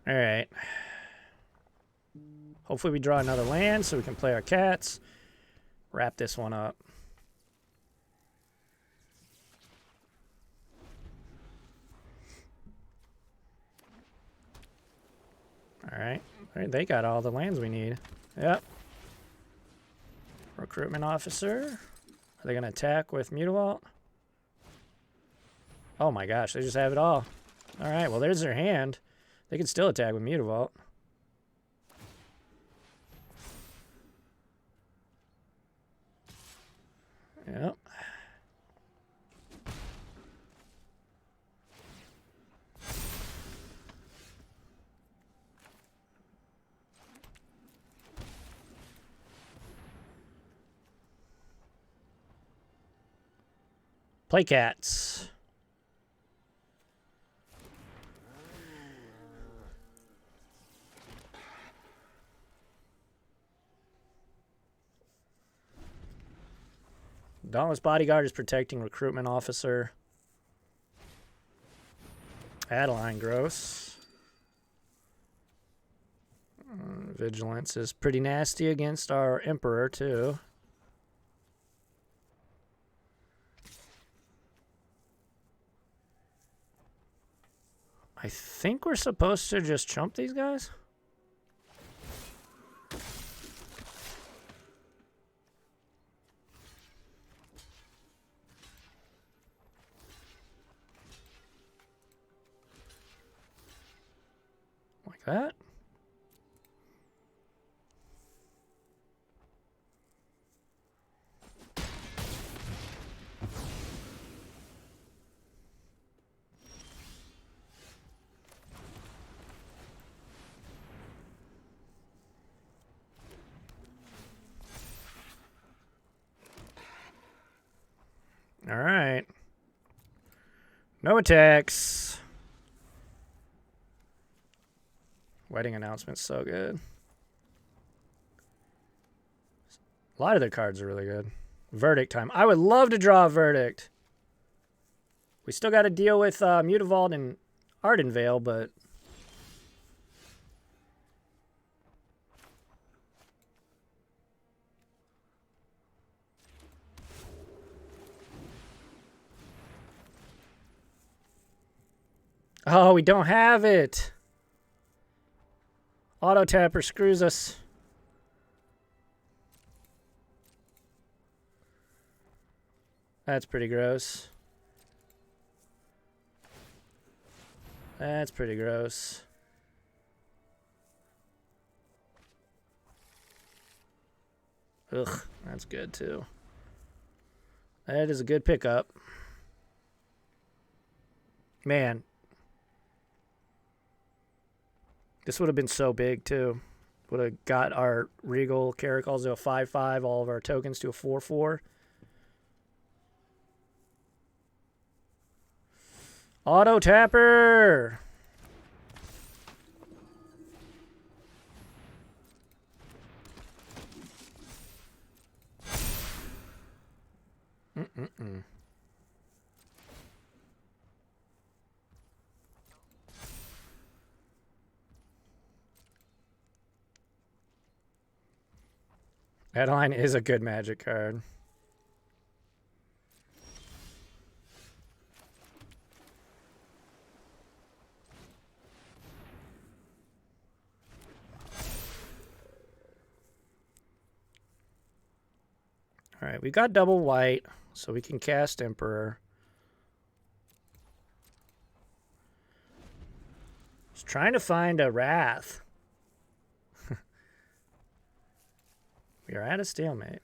All right. Hopefully we draw another land so we can play our cats. Wrap this one up. All right. They got all the lands we need. Yep. Recruitment officer. Are they going to attack with Mutavault? Oh my gosh, they just have it all. All right, well, there's their hand. They can still attack with Mutavault. Yep. Play cats. Dauntless Bodyguard is protecting Recruitment Officer. Adeline, gross. Vigilance is pretty nasty against our Emperor, too. I think we're supposed to just chump these guys. Like that. All right. No attacks. Wedding announcement's so good. A lot of their cards are really good. Verdict time. I would love to draw a verdict. We still got to deal with Mutavault and Ardenvale, but... Oh, we don't have it. Auto tapper screws us. That's pretty gross. That's pretty gross. Ugh, that's good too. That is a good pickup. Man. This would have been so big too. Would have got our Regal Caracals to a 5/5, all of our tokens to a 4/4. Auto tapper. Adeline is a good Magic card. All right, we got double white, so we can cast Emperor. Just trying to find a Wrath. We are at a stalemate.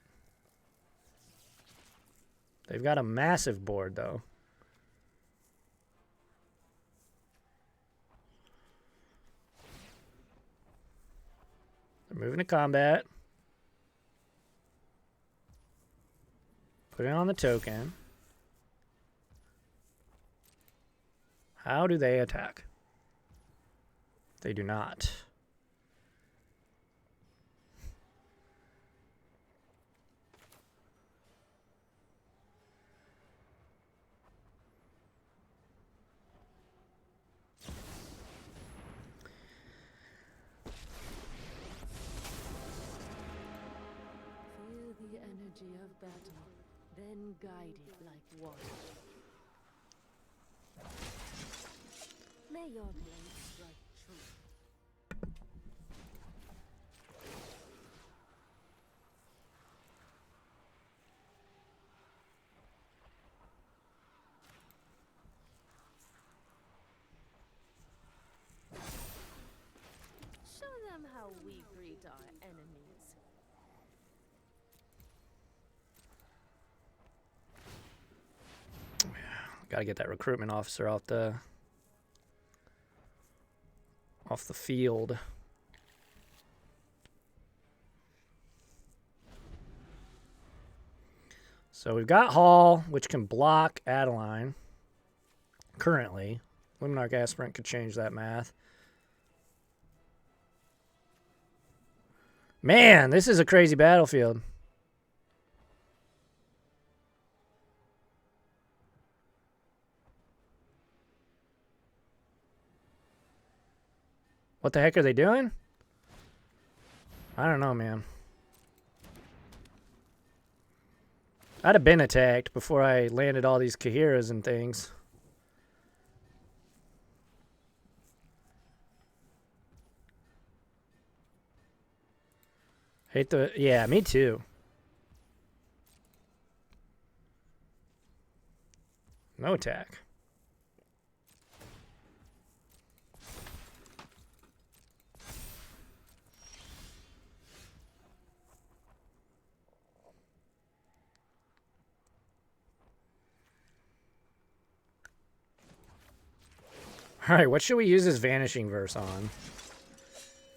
They've got a massive board, though. They're moving to combat. Put it on the token. How do they attack? They do not. Feel the energy of battle, then guide it like water. May your blade strike true. Show them how we greet our enemies. Got to get that recruitment officer off the field. So we've got Hall, which can block Adeline. Currently, Luminarch Aspirant could change that math. Man, this is a crazy battlefield. What the heck are they doing? I don't know, man. I'd have been attacked before I landed all these Kahiras and things. Hate the... Yeah, me too. No attack. All right, what should we use this Vanishing Verse on?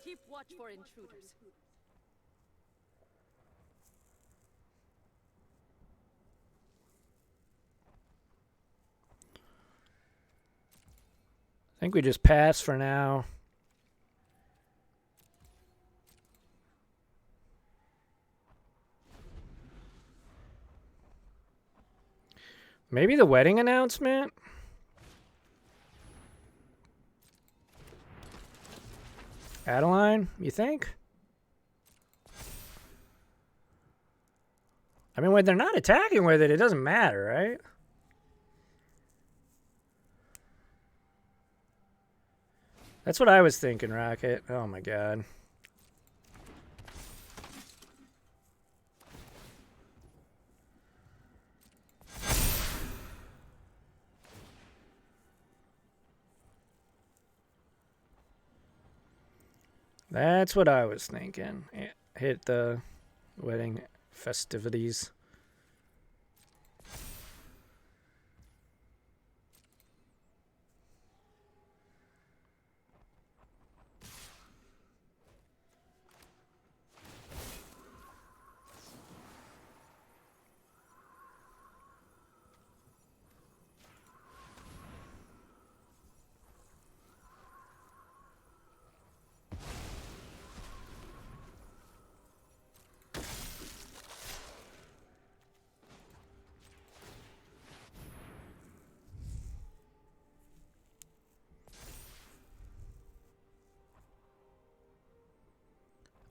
Keep watch for intruders. think we just pass for now. Maybe the wedding announcement? Adeline, you think? I mean, when they're not attacking with it, it doesn't matter, right? That's what I was thinking, Rocket. Oh my god. That's what I was thinking. Hit the wedding festivities.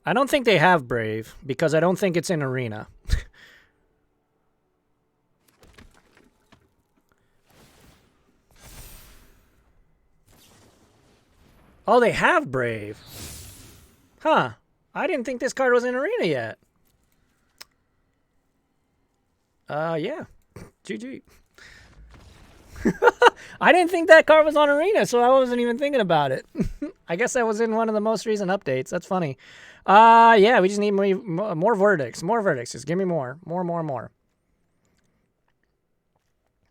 I don't think they have Brave, because I don't think it's in Arena. Oh, they have Brave. Huh. I didn't think this card was in Arena yet. Yeah. GG. I didn't think that card was on Arena, so I wasn't even thinking about it. I guess that was in one of the most recent updates. That's funny. Yeah, we just need more verdicts. More verdicts. Just give me more. More.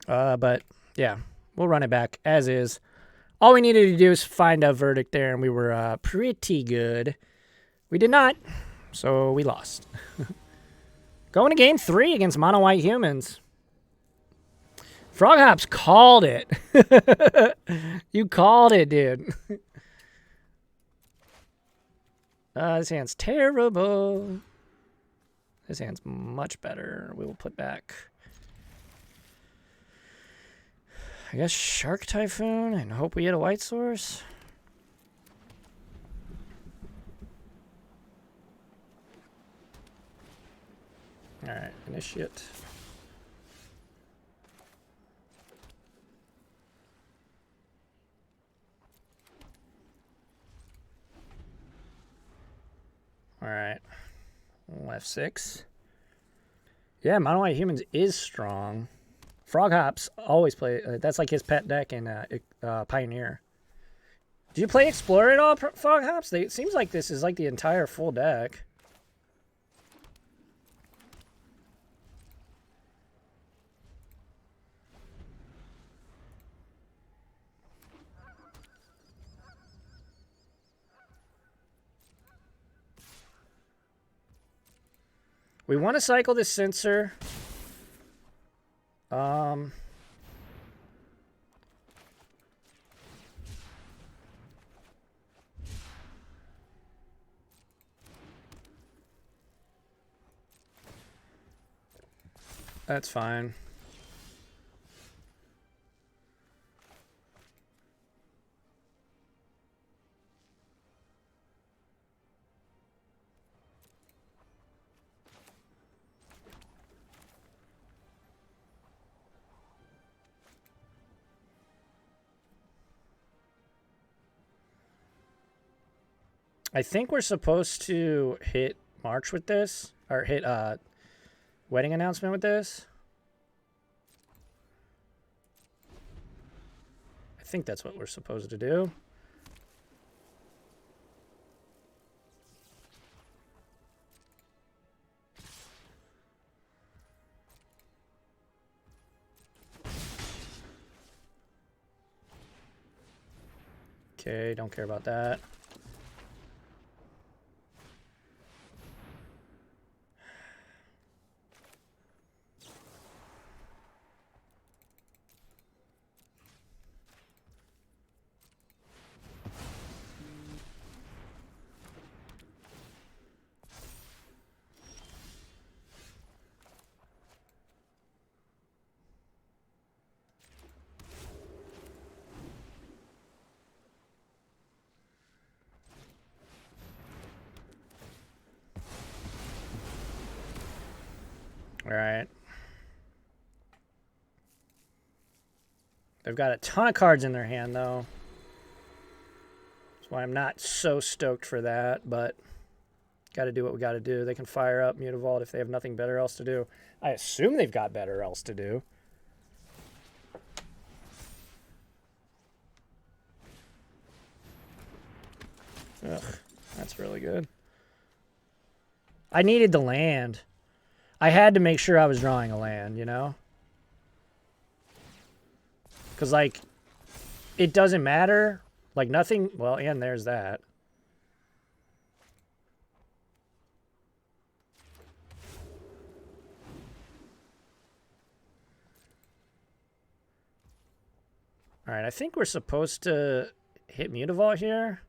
But, yeah. We'll run it back as is. All we needed to do is find a verdict there, and we were pretty good. We did not, so we lost. Going to game 3 against Mono White Humans. Frog Hops called it. You called it, dude. This hand's terrible. This hand's much better. We will put back, I guess, Shark Typhoon and hope we get a white source. Alright, initiate. Alright. F6. Yeah, Mono White Humans is strong. Frog Hops always play. That's like his pet deck in Pioneer. Do you play Explorer at all, Frog Hops? It seems like this is like the entire full deck. We want to cycle this Censor. That's fine. I think we're supposed to hit March with this, or hit wedding announcement with this. I think that's what we're supposed to do. Okay, don't care about that. All right. They've got a ton of cards in their hand, though. That's why I'm not so stoked for that, but got to do what we got to do. They can fire up Mutavault if they have nothing better else to do. I assume they've got better else to do. Ugh, that's really good. I needed the land. I had to make sure I was drawing a land, you know? Because, like, it doesn't matter. Like, nothing... Well, and there's that. Alright, I think we're supposed to hit Mutavault here.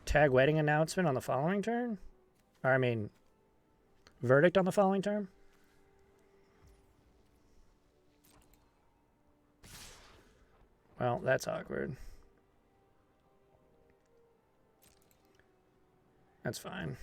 Tag wedding announcement on the following turn? Or, I mean, verdict on the following turn? Well, that's awkward. That's fine.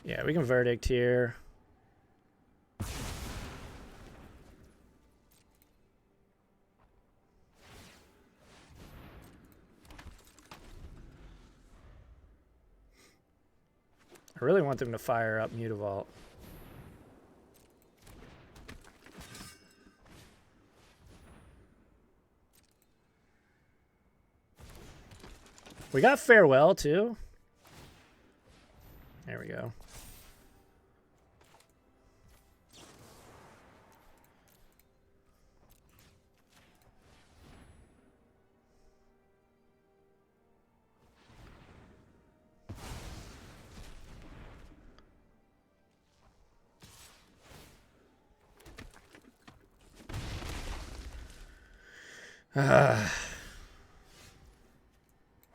Yeah, we can verdict here. I really want them to fire up Mutavault. We got Farewell, too. There we go.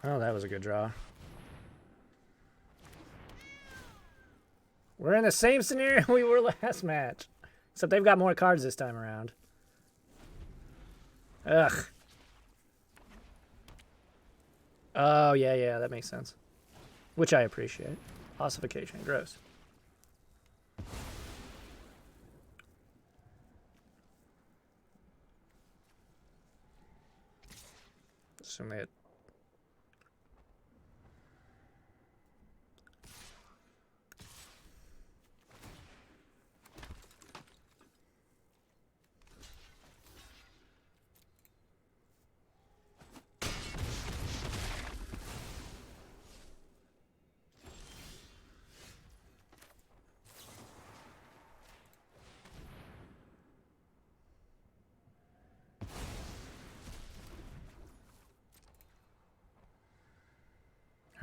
Oh, that was a good draw. We're in the same scenario we were last match. Except they've got more cards this time around. Ugh. Oh, yeah, that makes sense. Which I appreciate. Ossification, gross. Assume they had...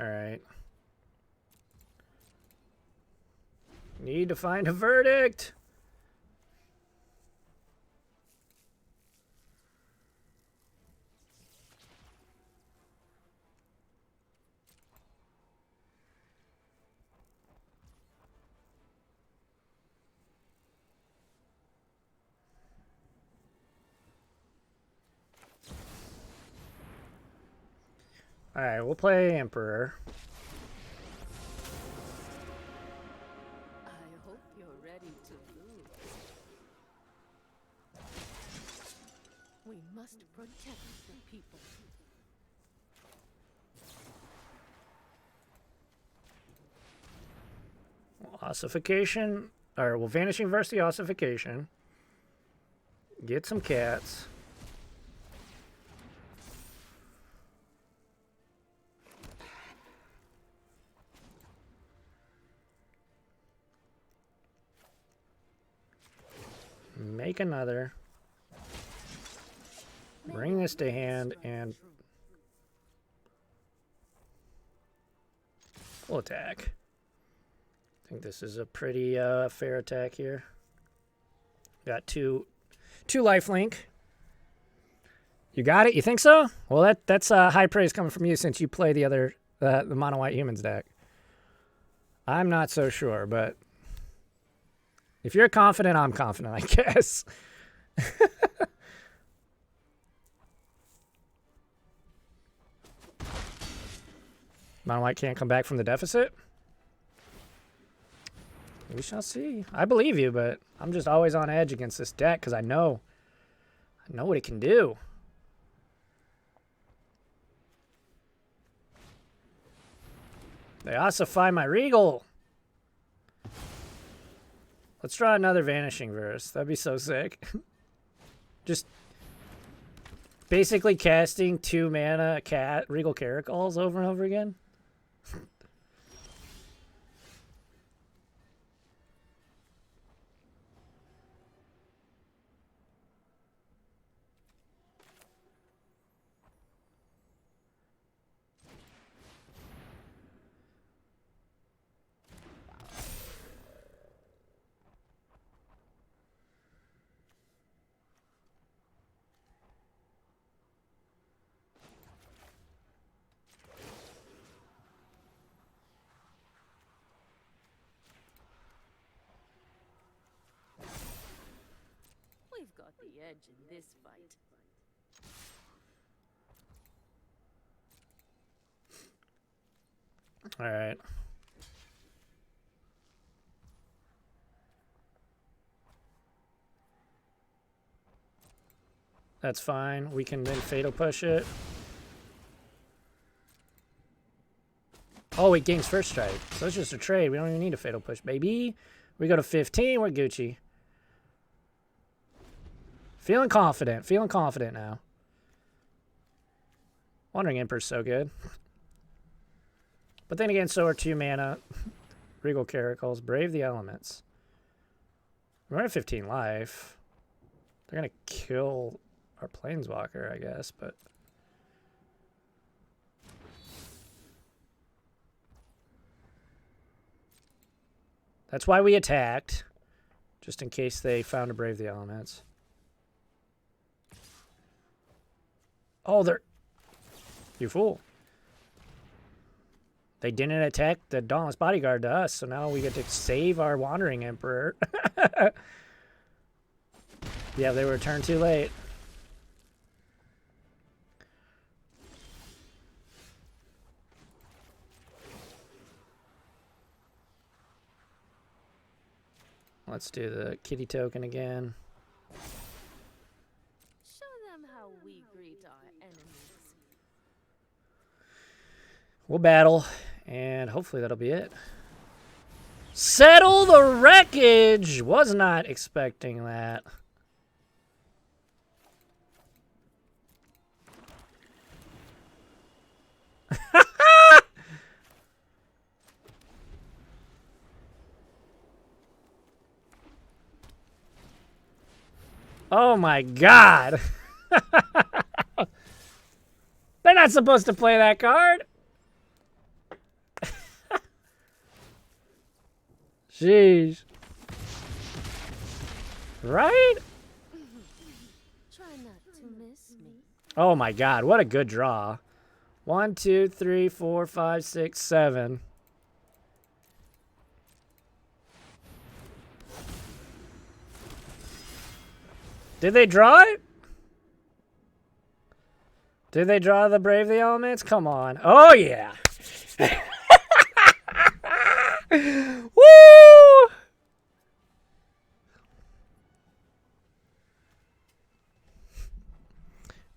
Alright. Need to find a verdict. Alright, we'll play Emperor. I hope you're ready to lose. We must protect the people. Ossification. Or, well, Vanishing versus the Ossification. Get some cats. Make another. Bring this to hand and We'll attack. I think this is a pretty fair attack here. Got two lifelink. You got it? You think so? Well, that's high praise coming from you since you play the mono white humans deck. I'm not so sure, but if you're confident, I'm confident, I guess. Mono white can't come back from the deficit? We shall see. I believe you, but I'm just always on edge against this deck because I know what it can do. They ossify my Regal. Let's draw another Vanishing Verse. That'd be so sick. Just basically casting 2 mana Regal Caracols over and over again. We've got the edge in this fight. All right. That's fine. We can then Fatal Push it. Oh, it gains first strike. So it's just a trade. We don't even need a Fatal Push, baby. We go to 15. We're Gucci. Feeling confident. Feeling confident now. Wandering Emperor's so good. But then again, so are 2 mana. Regal Caracols. Brave the Elements. We're at 15 life. They're going to kill our Planeswalker, I guess, but... That's why we attacked. Just in case they found a Brave the Elements. Oh, they're... You fool. They didn't attack the Dauntless Bodyguard to us, so now we get to save our Wandering Emperor. Yeah, they were turned too late. Let's do the kitty token again. Show them how we greet our enemies. We'll battle, and hopefully that'll be it. Settle the wreckage! Was not expecting that. Oh my god! They're not supposed to play that card! Jeez. Right? Try not to miss me. Oh my god, what a good draw. 1, 2, 3, 4, 5, 6, 7. Did they draw it? Did they draw the Brave the Elements? Come on. Oh yeah. Woo!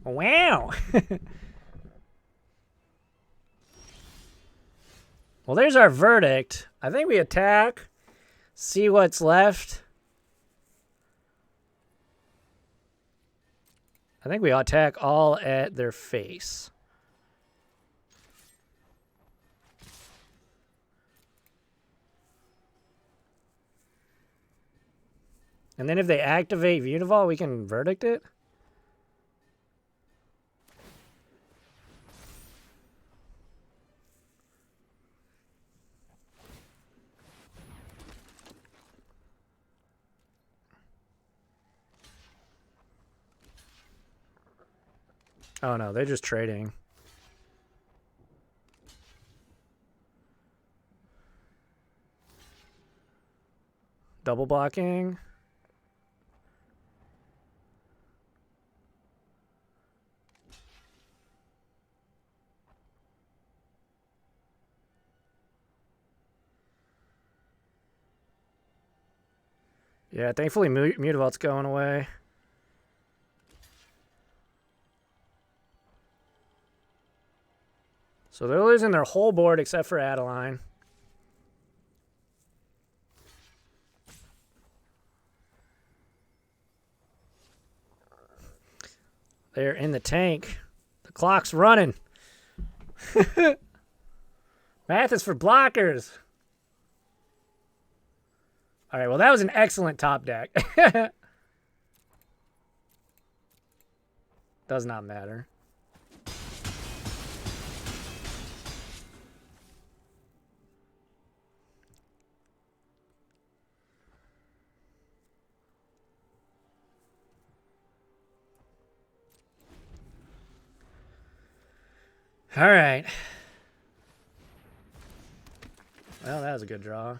Wow. Well, there's our verdict. I think we attack, see what's left. I think we attack all at their face. And then if they activate Unival, we can verdict it? Oh no, they're just trading. Double blocking. Yeah, thankfully Mutavelt's going away. So they're losing their whole board except for Adeline. They're in the tank. The clock's running. Math is for blockers. All right, well, that was an excellent top deck. Does not matter. All right. Well, that was a good draw.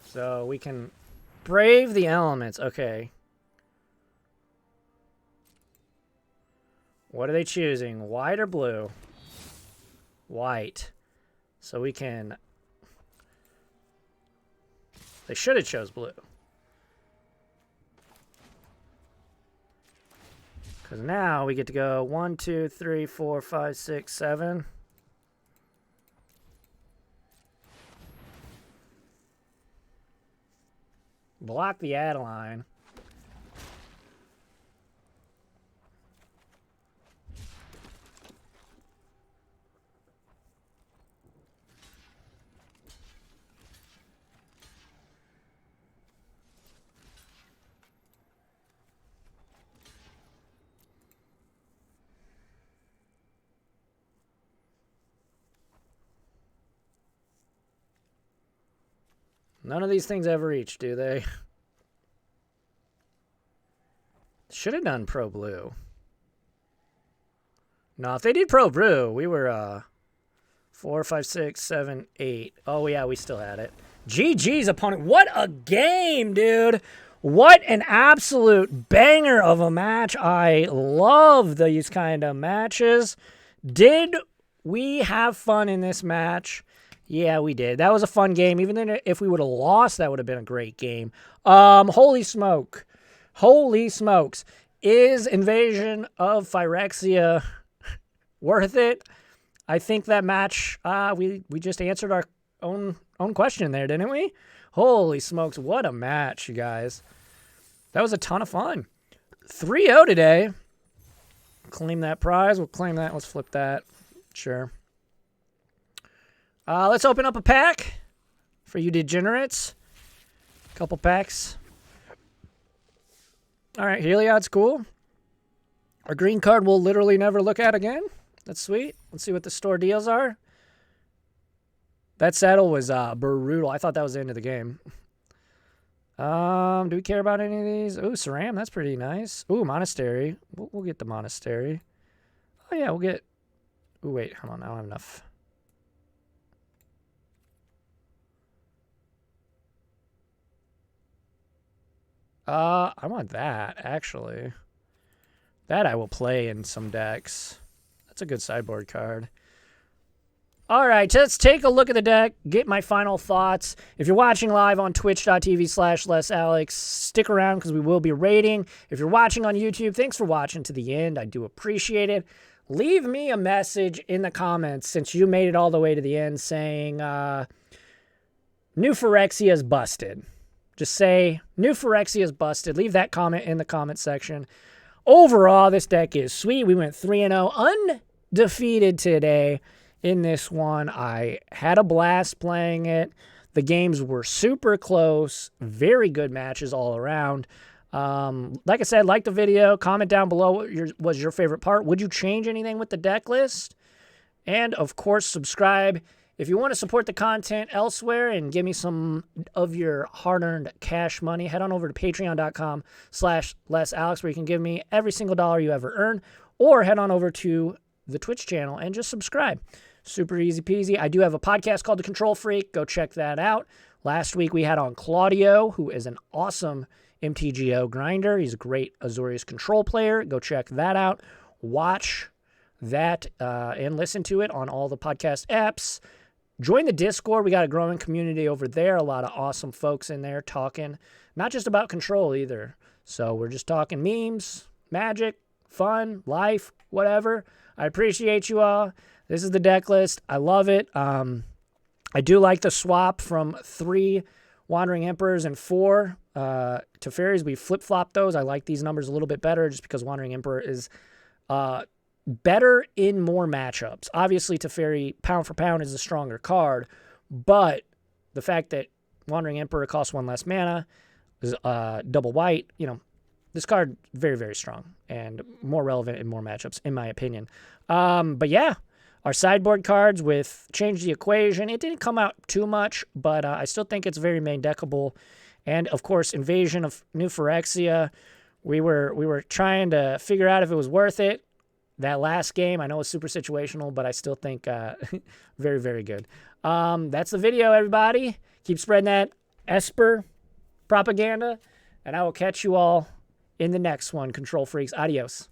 So we can brave the elements. Okay. What are they choosing? White or blue? White. So we can... They should have chose blue. Because now we get to go 1, 2, 3, 4, 5, 6, 7. Block the Adeline. None of these things ever reach, do they? Should have done pro blue. No, if they did pro blue, we were 4, 5, 6, 7, 8. Oh yeah, we still had it. GG's opponent. What a game, dude. What an absolute banger of a match. I love these kind of matches. Did we have fun in this match? Yeah, we did. That was a fun game. Even then, if we would have lost, that would have been a great game. Holy smoke. Holy smokes. Is Invasion of Phyrexia worth it? I think that match, we just answered our own question there, didn't we? Holy smokes, what a match, you guys. That was a ton of fun. 3-0 today. Claim that prize. We'll claim that. Let's flip that. Sure. Let's open up a pack for you degenerates. Couple packs. All right, Heliod's cool. Our green card we'll literally never look at again. That's sweet. Let's see what the store deals are. That saddle was brutal. I thought that was the end of the game. Do we care about any of these? Ooh, Saram, that's pretty nice. Ooh, Monastery. We'll get the Monastery. Oh, yeah, we'll get... Ooh, wait, hold on. I don't have enough. I want that, actually. That I will play in some decks. That's a good sideboard card. All right, let's take a look at the deck, get my final thoughts. If you're watching live on twitch.tv/LessAlex, stick around because we will be rating. If you're watching on YouTube, thanks for watching to the end. I do appreciate it. Leave me a message in the comments since you made it all the way to the end saying New Phyrexia is busted. Just say New Phyrexia is busted. Leave that comment in the comment section. Overall, this deck is sweet. We went 3-0 undefeated today. In this one, I had a blast playing it. The games were super close. Very good matches all around. Like I said, like the video. Comment down below what was your favorite part. Would you change anything with the deck list? And, of course, subscribe. If you want to support the content elsewhere and give me some of your hard-earned cash money, head on over to patreon.com/LessAlex where you can give me every single dollar you ever earn. Or head on over to the Twitch channel and just subscribe. Super easy peasy. I do have a podcast called The Control Freak. Go check that out. Last week we had on Claudio, who is an awesome MTGO grinder. He's a great Azorius control player. Go check that out. Watch that and listen to it on all the podcast apps. Join the Discord. We got a growing community over there. A lot of awesome folks in there talking, not just about control either. So we're just talking memes, magic, fun, life, whatever. I appreciate you all. This is the deck list. I love it. I do like the swap from 3 Wandering Emperors and 4 Teferis. We flip-flopped those. I like these numbers a little bit better just because Wandering Emperor is better in more matchups. Obviously, Teferi, pound for pound, is a stronger card, but the fact that Wandering Emperor costs 1 less mana, is double white, this card, very, very strong and more relevant in more matchups, in my opinion. But yeah, our sideboard cards with Change the Equation. It didn't come out too much, but I still think it's very main deckable. And, of course, Invasion of New Phyrexia. We were trying to figure out if it was worth it. That last game, I know it's super situational, but I still think very, very good. That's the video, everybody. Keep spreading that Esper propaganda, and I will catch you all in the next one. Control Freaks, adios.